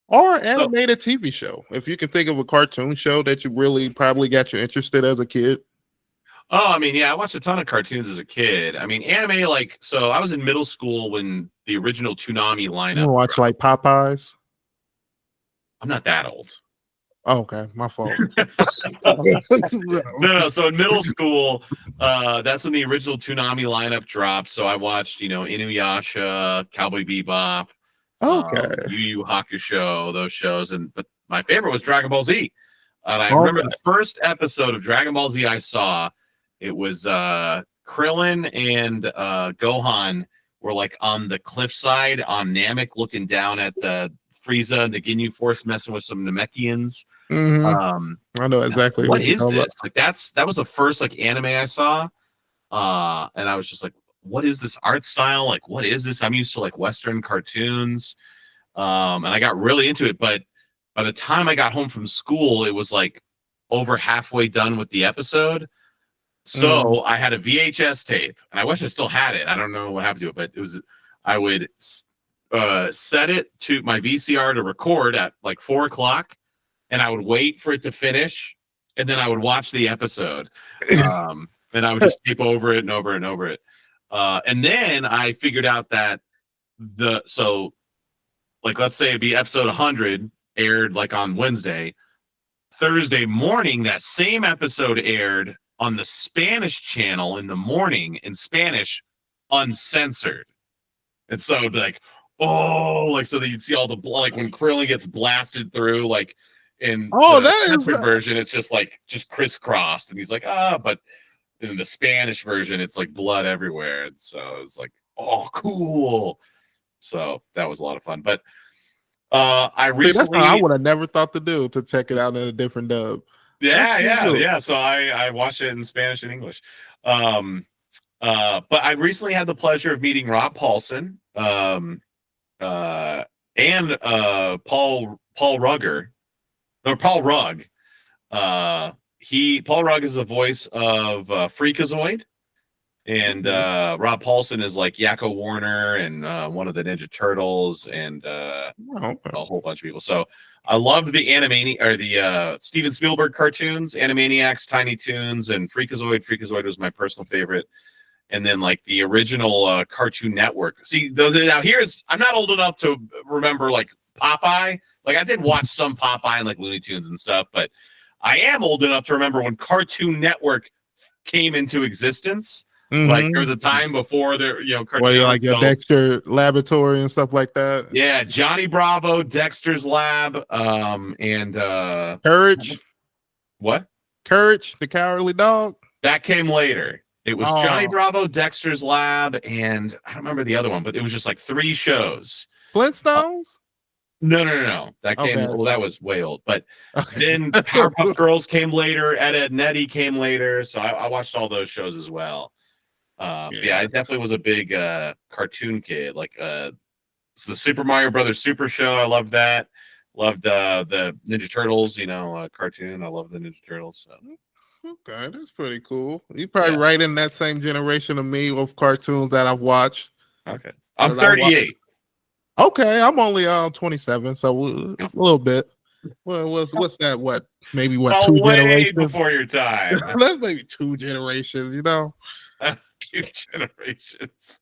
or animated TV show. If you can think of a cartoon show that you really probably got you interested as a kid. Oh, I mean, I watched a ton of cartoons as a kid. I mean, anime, so I was in middle school when the original Toonami lineup. You watch like Popeyes? I'm not that old. Oh, okay, my fault. No. So in middle school, that's when the original Toonami lineup dropped. So I watched, Inuyasha, Cowboy Bebop, Yu Yu Hakusho, those shows, but my favorite was Dragon Ball Z. And I remember the first episode of Dragon Ball Z I saw. It was Krillin and Gohan were like on the cliffside on Namek, looking down at the Frieza and the Ginyu Force, messing with some Namekians. Mm-hmm. I know exactly what is this. Like that was the first like anime I saw, and I was just like, what is this art style? Like, what is this? I'm used to like Western cartoons, and I got really into it. But by the time I got home from school, it was like over halfway done with the episode. So I had a VHS tape, and I wish I still had it. I don't know what happened to it, but I would set it to my VCR to record at like 4:00, and I would wait for it to finish, and then I would watch the episode, and I would just tape over it and over and over it. And then I figured out that let's say it'd be episode 100 aired like on Wednesday. Thursday morning, that same episode aired on the Spanish channel in the morning in Spanish, uncensored. And so it'd be like, so that you'd see all the blood, like when Krillin gets blasted through, like in the censored version, it's just crisscrossed, and he's like, but in the Spanish version, it's like blood everywhere. And so it's like, oh, cool. So that was a lot of fun. But I would have never thought to check it out in a different dub. Yeah. So I watched it in Spanish and English. But I recently had the pleasure of meeting Rob Paulson and Paul Rugg. Paul Rugg is the voice of Freakazoid, and Rob Paulson is like Yakko Warner and one of the Ninja Turtles and a whole bunch of people. So I loved the the Steven Spielberg cartoons, Animaniacs, Tiny Toons, and Freakazoid. Freakazoid was my personal favorite. And then like the original Cartoon Network. See, now I'm not old enough to remember like Popeye. Like I did watch some Popeye and like Looney Tunes and stuff, but I am old enough to remember when Cartoon Network came into existence. Mm-hmm. Like there was a time before there, Cartoon like your Dexter Laboratory and stuff like that. Yeah, Johnny Bravo, Dexter's Lab, and Courage. What? Courage, the Cowardly Dog. That came later. It was Johnny Bravo, Dexter's Lab, and I don't remember the other one, but it was just like 3 shows. Flintstones? No. That came. Well, that was way old. But then Powerpuff Girls came later. Ed, Edd n Eddy came later. So I watched all those shows as well. I definitely was a big cartoon kid. Like so the Super Mario Brothers Super Show, I loved that. Loved the Ninja Turtles, cartoon. I love the Ninja Turtles. So. Okay, that's pretty cool. You're probably right in that same generation of me of cartoons that I've watched. Okay, I'm 38. Okay, I'm only 27, so a little bit. Well, what's that? What maybe what Oh, 2 way generations? before your time. That's maybe 2 generations. 2 generations.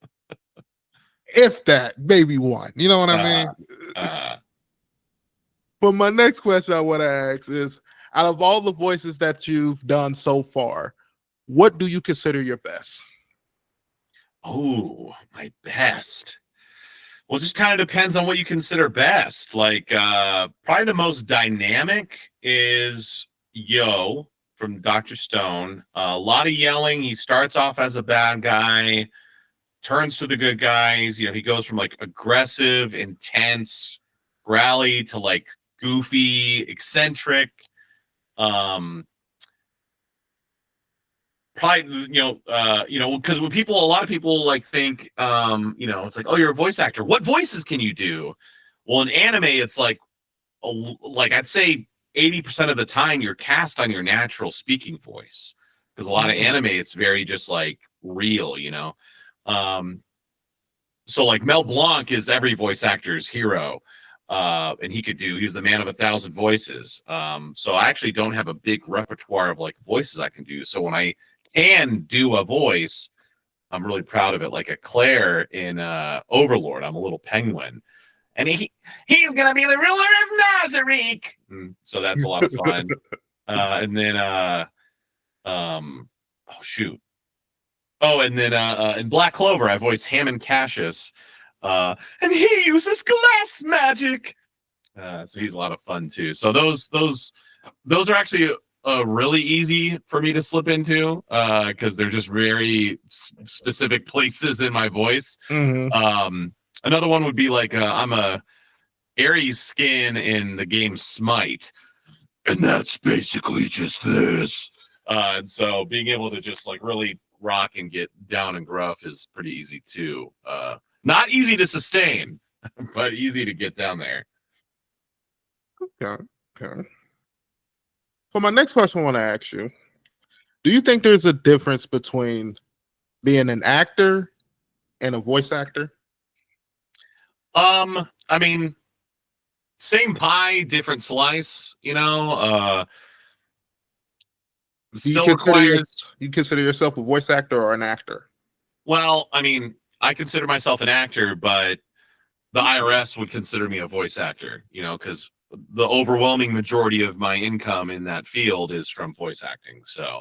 If that, maybe 1. You know what I mean? But my next question I want to ask is: out of all the voices that you've done so far, what do you consider your best? Oh, my best. Well, it just kind of depends on what you consider best. Like, probably the most dynamic is Yo from Dr. Stone. A lot of yelling. He starts off as a bad guy, turns to the good guys. He goes from like aggressive, intense, growly to like goofy, eccentric. Probably, because when a lot of people like think, it's like, oh, you're a voice actor. What voices can you do? Well, in anime, it's like I'd say 80% of the time you're cast on your natural speaking voice, because a lot of anime, it's very just like real, So like Mel Blanc is every voice actor's hero. And he's the man of 1,000 voices. So I actually don't have a big repertoire of like voices I can do. So when I can do a voice, I'm really proud of it. Like a Claire in Overlord, I'm a little penguin, and he's gonna be the ruler of Nazarick. So that's a lot of fun. And then in Black Clover, I voice Hammond Cassius, and he uses glass magic. So he's a lot of fun too. So those are actually really easy for me to slip into because they're just very specific places in my voice. Another one would be like I'm a Ares skin in the game Smite, and that's basically just this. And so being able to just like really rock and get down and gruff is pretty easy too. Not easy to sustain, but easy to get down there. Okay. So my next question I want to ask you: do you think there's a difference between being an actor and a voice actor? I mean, same pie, different slice. Still requires. You consider yourself a voice actor or an actor? Well, I mean, I consider myself an actor, but the IRS would consider me a voice actor. Because the overwhelming majority of my income in that field is from voice acting. So,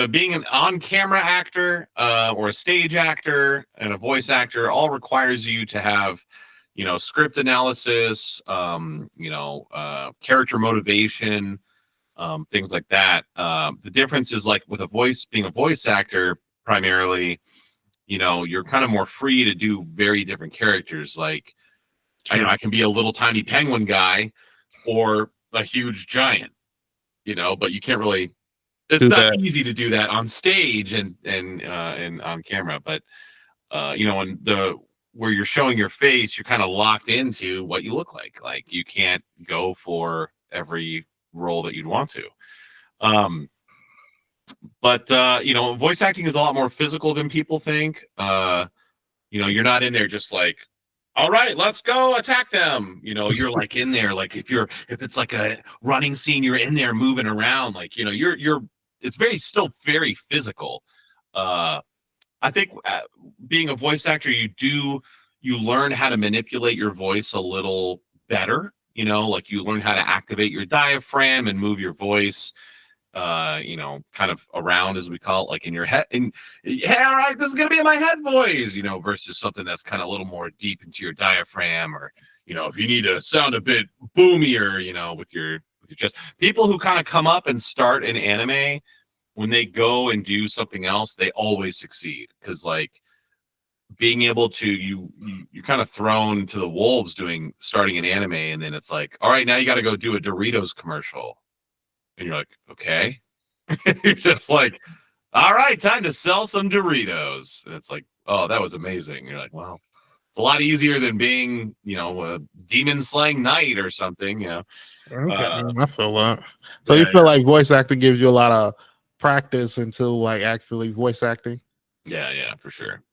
being an on-camera actor or a stage actor and a voice actor all requires you to have, script analysis, character motivation, things like that. The difference is like with being a voice actor primarily, you're kind of more free to do very different characters. Like, I can be a little tiny penguin guy or a huge giant, but you can't really. It's not easy to do that on stage and on camera. But where you're showing your face, you're kind of locked into what you look like. Like you can't go for every role that you'd want to. But voice acting is a lot more physical than people think. You're not in there just like, all right, let's go attack them. You're like in there, like if it's like a running scene, you're in there moving around, like, it's still very physical. I think being a voice actor, you learn how to manipulate your voice a little better. Like you learn how to activate your diaphragm and move your voice, kind of around, as we call it, like in your head. And yeah, all right, this is gonna be in my head voice, versus something that's kind of a little more deep into your diaphragm, or if you need to sound a bit boomier, with your chest. People who kind of come up and start in anime, when they go and do something else, they always succeed, because like being able to you're kind of thrown to the wolves starting an anime, and then it's like, all right, now you got to go do a Doritos commercial, and you're like, okay. You're just like, all right, time to sell some Doritos, and it's like, oh, that was amazing. You're like, well, it's a lot easier than being a demon slaying knight or something. Okay, I feel that. So you feel like voice acting gives you a lot of practice into like actually voice acting? Yeah, for sure.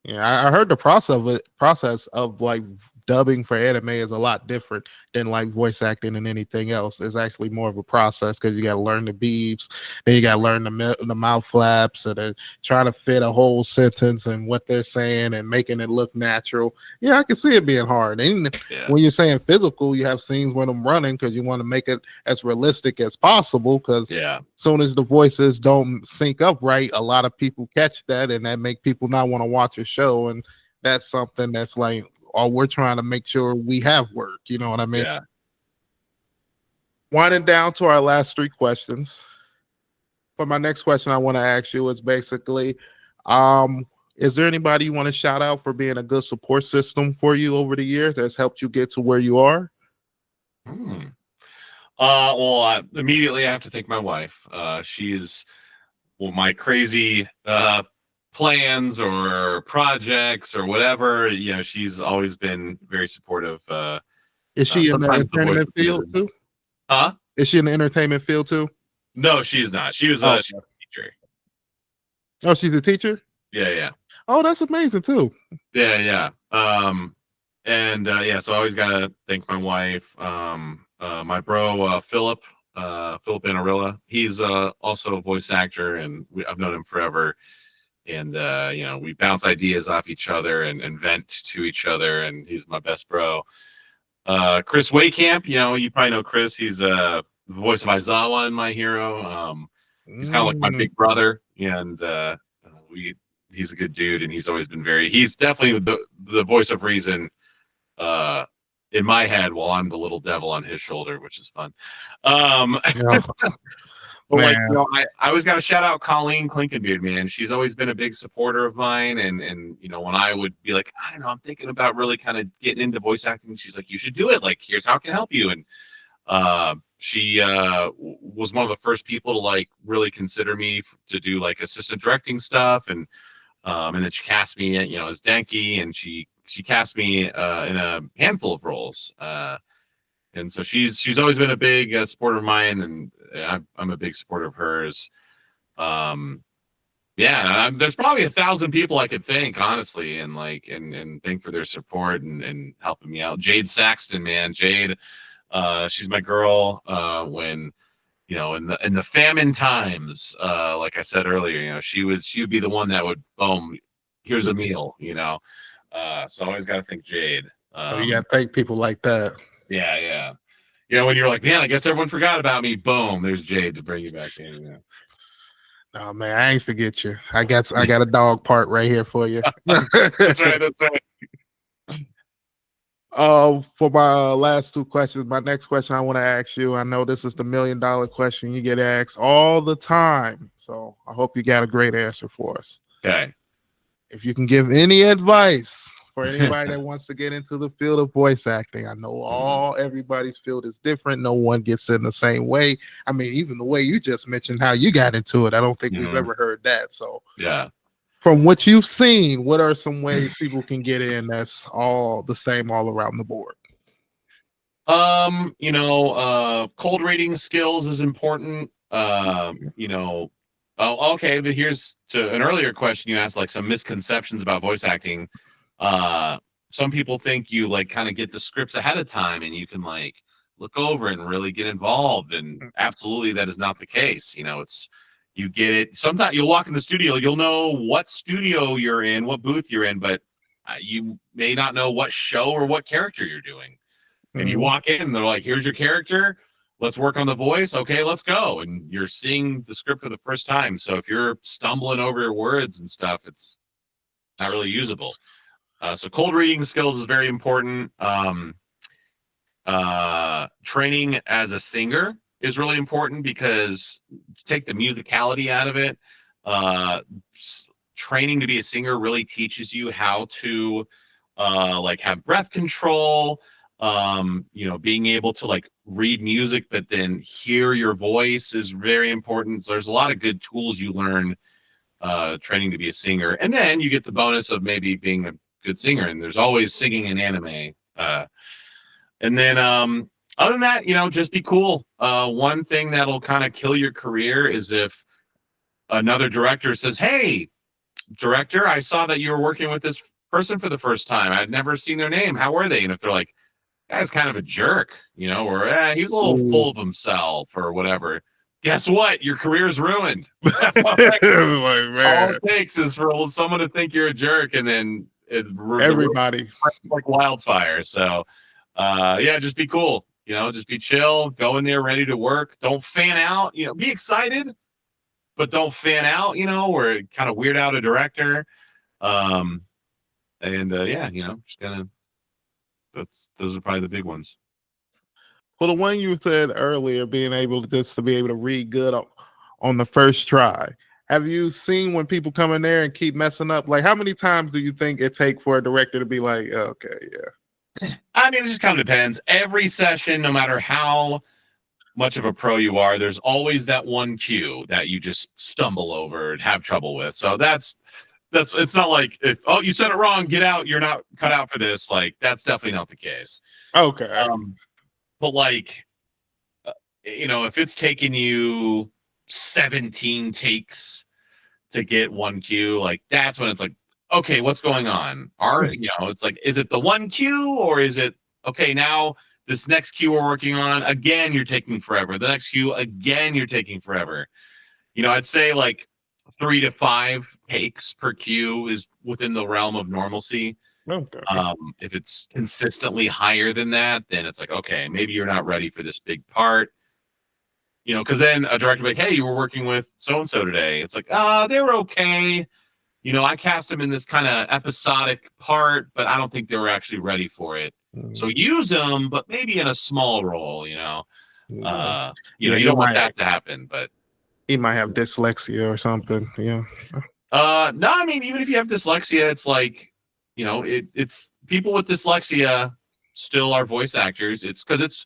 Yeah, I heard the process of like dubbing for anime is a lot different than like voice acting and anything else. It's actually more of a process because you got to learn the beeps, then you got to learn the mouth flaps, and then trying to fit a whole sentence and what they're saying and making it look natural. Yeah, I can see it being hard. And when you're saying physical, you have scenes when I'm running because you want to make it as realistic as possible. Because as soon as the voices don't sync up right, a lot of people catch that, and that make people not want to watch a show. And that's something that's like, oh, we're trying to make sure we have work. You know what I mean? Yeah. Winding down to our last 3 questions. But my next question I want to ask you is basically, is there anybody you want to shout out for being a good support system for you over the years that's helped you get to where you are? Well, immediately I have to thank my wife. She's my crazy plans or projects or whatever. You know, she's always been very supportive. Is she in the entertainment field too? Huh? Is she in the entertainment field too? No, she's not. She was a teacher. Oh, she's a teacher? Yeah. Oh, that's amazing too. Yeah. So I always gotta thank my wife. My bro Philip Anarilla. He's also a voice actor, and I've known him forever. And we bounce ideas off each other and vent to each other, and he's my best bro. Chris Waycamp, you probably know Chris. He's the voice of Aizawa in My Hero. He's kind of like my big brother, and he's a good dude, and he's always been he's definitely the voice of reason in my head, while I'm the little devil on his shoulder, which is fun. But I always got to shout out Colleen Klinkenbeard, man. She's always been a big supporter of mine, and when I would be like, I don't know, I'm thinking about really kind of getting into voice acting, she's like, you should do it. Like, here's how I can help you. And she was one of the first people to like really consider me to do like assistant directing stuff, and then she cast me, as Denki, and she cast me in a handful of roles. And so she's always been a big supporter of mine, and I'm a big supporter of hers. There's probably 1,000 people I could thank, honestly, and thank for their support and helping me out. Jade Saxton, man, Jade, she's my girl. When in the famine times, like I said earlier, she would be the one that would, boom, here's a meal, So I always got to thank Jade. You got to thank people like that. Yeah. When you're like, man, I guess everyone forgot about me. Boom, there's Jade to bring you back in. Oh man, I ain't forget you. I got a dog part right here for you. That's right. For my last 2 questions, my next question I want to ask you. I know this is the $1 million question you get asked all the time, so I hope you got a great answer for us. Okay. If you can give any advice for anybody that wants to get into the field of voice acting. I know everybody's field is different. No one gets in the same way. I mean, even the way you just mentioned how you got into it, I don't think we've ever heard that. So yeah, from what you've seen, what are some ways people can get in that's all the same all around the board? Cold reading skills is important. Okay, but here's to an earlier question you asked, like some misconceptions about voice acting. Some people think you like kind of get the scripts ahead of time and you can like look over and really get involved, and absolutely that is not the case. It's you get it. Sometimes you'll walk in the studio, you'll know what studio you're in, what booth you're in, but you may not know what show or what character you're doing. And you walk in and they're like, here's your character, let's work on the voice, okay, let's go. And you're seeing the script for the first time, so if you're stumbling over your words and stuff, it's not really usable. So cold reading skills is very important. Training as a singer is really important because to take the musicality out of it, training to be a singer really teaches you how to have breath control, being able to like read music, but then hear your voice is very important. So there's a lot of good tools you learn training to be a singer. And then you get the bonus of maybe being a good singer, and there's always singing in anime. And then other than that, just be cool. One thing that'll kind of kill your career is if another director says, hey, director, I saw that you were working with this person for the first time. I'd never seen their name. How were they? And if they're like, guy's kind of a jerk, or he's a little full of himself or whatever. Guess what? Your career's ruined. All it takes is for someone to think you're a jerk, and then it's everybody like wildfire. So, just be cool. Just be chill. Go in there ready to work. Don't fan out. Be excited, but don't fan out. Or kind of weird out a director. Just gonna. Those are probably the big ones. Well, the one you said earlier, being able to read good on the first try. Have you seen when people come in there and keep messing up? Like, how many times do you think it take for a director to be like, okay, yeah? I mean, it just kind of depends. Every session, no matter how much of a pro you are, there's always that one cue that you just stumble over and have trouble with. So that's it's not like you said it wrong, get out, you're not cut out for this. Like, that's definitely not the case. Okay. But like, if it's taking you 17 takes to get one cue, like that's when it's like, okay, what's going on? It's like, is it the one cue or is it okay? Now this next cue we're working on again, you're taking forever. The next cue again, you're taking forever. I'd say like 3 to 5 takes per cue is within the realm of normalcy. Okay. If it's consistently higher than that, then it's like, okay, maybe you're not ready for this big part. Because then a director will be like, hey, you were working with so-and-so today. It's like, they were okay. I cast them in this kind of episodic part, but I don't think they were actually ready for it. So use them, but maybe in a small role, you don't want that to happen, but he might have dyslexia or something. Yeah. No, I mean, even if you have dyslexia, it's like, it's people with dyslexia still are voice actors. It's because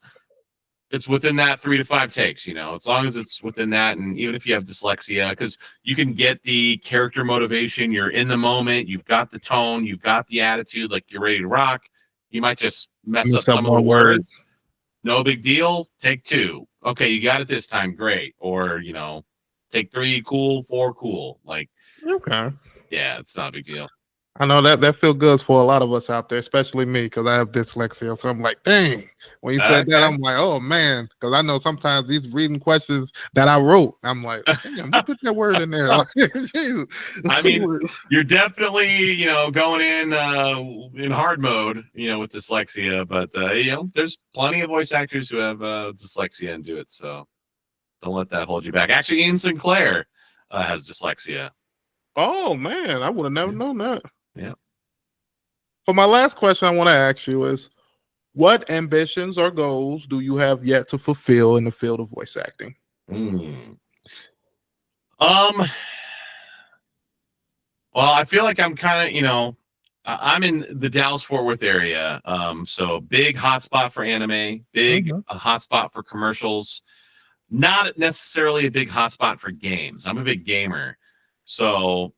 it's within that 3 to 5 takes, as long as it's within that. And even if you have dyslexia, because you can get the character motivation, you're in the moment, you've got the tone, you've got the attitude, like you're ready to rock. You might just mess up some of the words. No big deal. Take 2. Okay, you got it this time. Great. Or, take 3, cool, 4, cool. Like, okay. Yeah, it's not a big deal. I know that feel good for a lot of us out there, especially me, because I have dyslexia. So I'm like, dang. When you said that, I'm like, oh man, because I know sometimes these reading questions that I wrote, I'm like, damn, who put that word in there? I mean, you're definitely, going in hard mode, with dyslexia. But there's plenty of voice actors who have dyslexia and do it. So don't let that hold you back. Actually, Ian Sinclair has dyslexia. Oh man, I would have never known that. Yeah. But my last question I want to ask you is, what ambitions or goals do you have yet to fulfill in the field of voice acting? Well, I feel like I'm kind of, I'm in the Dallas-Fort Worth area. So big hotspot for anime, big a hotspot for commercials, not necessarily a big hotspot for games. I'm a big gamer. So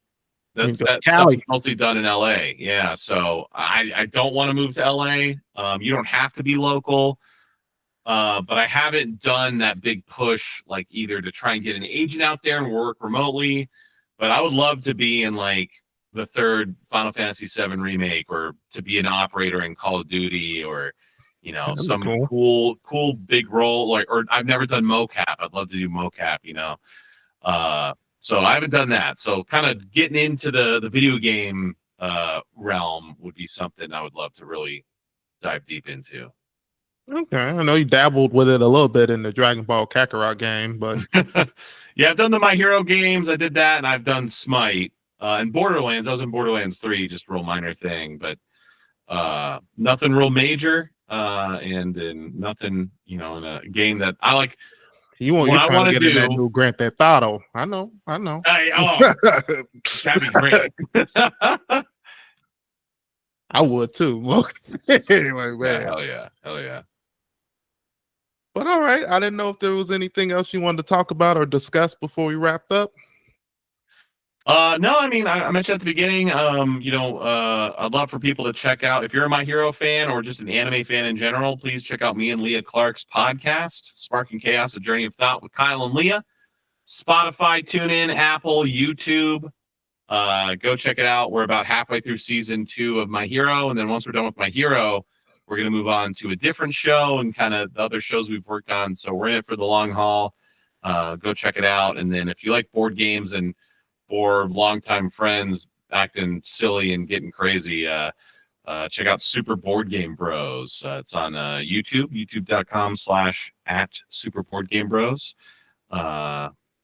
that stuff is mostly done in LA. Yeah. So I don't want to move to LA. You don't have to be local. But I haven't done that big push, like either to try and get an agent out there and work remotely. But I would love to be in like the 3rd Final Fantasy VII remake, or to be an operator in Call of Duty, or some cool big role. Or I've never done mocap. I'd love to do mocap. So I haven't done that. So kind of getting into the video game realm would be something I would love to really dive deep into. Okay. I know you dabbled with it a little bit in the Dragon Ball Kakarot game, but yeah, I've done the My Hero games. I did that, and I've done Smite and Borderlands. I was in Borderlands 3, just real minor thing, but nothing real major. And nothing, in a game that I like. You want to get in that new Grand Theft Auto. I know. Hey, that'd be great. I would too. Look, like, man. Yeah, hell yeah. But all right, I didn't know if there was anything else you wanted to talk about or discuss before we wrapped up. No, I mean, I mentioned at the beginning, I'd love for people to check out, if you're a My Hero fan or just an anime fan in general, please check out me and Leah Clark's podcast, Sparking Chaos, A Journey of Thought with Kyle and Leah. Spotify, TuneIn, Apple, YouTube. Go check it out. We're about halfway through season 2 of My Hero, and then once we're done with My Hero, we're going to move on to a different show and kind of the other shows we've worked on. So we're in it for the long haul. Go check it out. And then if you like board games and for longtime friends acting silly and getting crazy, check out Super Board Game Bros. It's on YouTube, youtube.com/@superboardgamebros.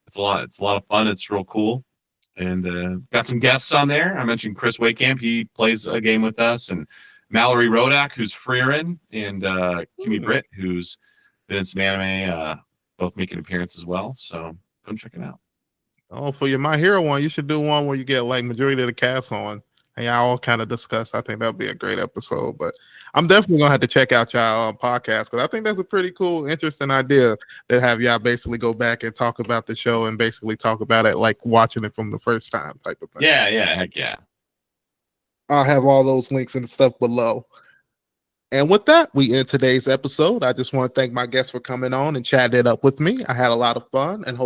It's a lot of fun. It's real cool. And got some guests on there. I mentioned Chris Wakekamp. He plays a game with us. And Mallory Rodak, who's Freerin, and Kimmy Britt, who's been in some anime, both making an appearance as well. So come check it out. Oh, for your My Hero one, you should do one where you get like majority of the cast on and y'all all kind of discuss. I think that'd be a great episode. But I'm definitely gonna have to check out y'all podcast because I think that's a pretty cool, interesting idea to have y'all basically go back and talk about the show and basically talk about it like watching it from the first time type of thing. Yeah, heck yeah. I'll have all those links and stuff below. And with that, we end today's episode. I just want to thank my guests for coming on and chatting it up with me. I had a lot of fun and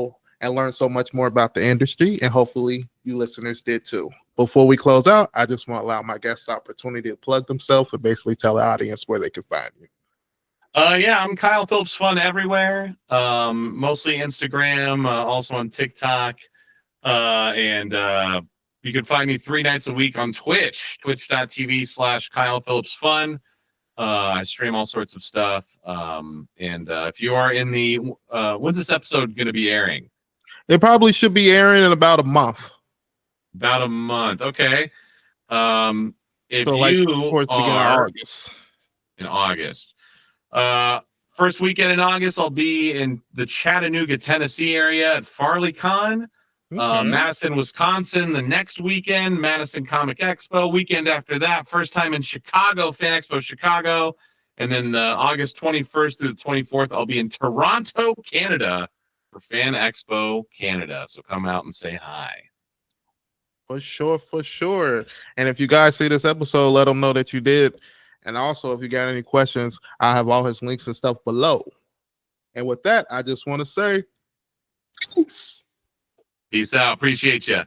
learned so much more about the industry, and hopefully you listeners did too. Before we close out, I just want to allow my guests the opportunity to plug themselves and basically tell the audience where they can find you. Yeah, I'm Kyle Phillips Fun everywhere. Mostly Instagram, also on TikTok. And you can find me 3 nights a week on Twitch, twitch.tv/Kyle Phillips Fun. I stream all sorts of stuff. And if you are in the, when's this episode going to be airing? It probably should be airing in about a month. About a month. Okay. If So like you towards the beginning of are August. in August, first weekend in August, I'll be in the Chattanooga, Tennessee area at FarleyCon. Madison, Wisconsin, the next weekend, Madison Comic Expo. Weekend after that, first time in Chicago, Fan Expo Chicago. And then the August 21st through the 24th, I'll be in Toronto, Canada for Fan Expo Canada. So come out and say hi. For sure. And if you guys see this episode, let them know that you did. And also, if you got any questions, I have all his links and stuff below. And with that, I just want to say peace. Peace out. Appreciate you.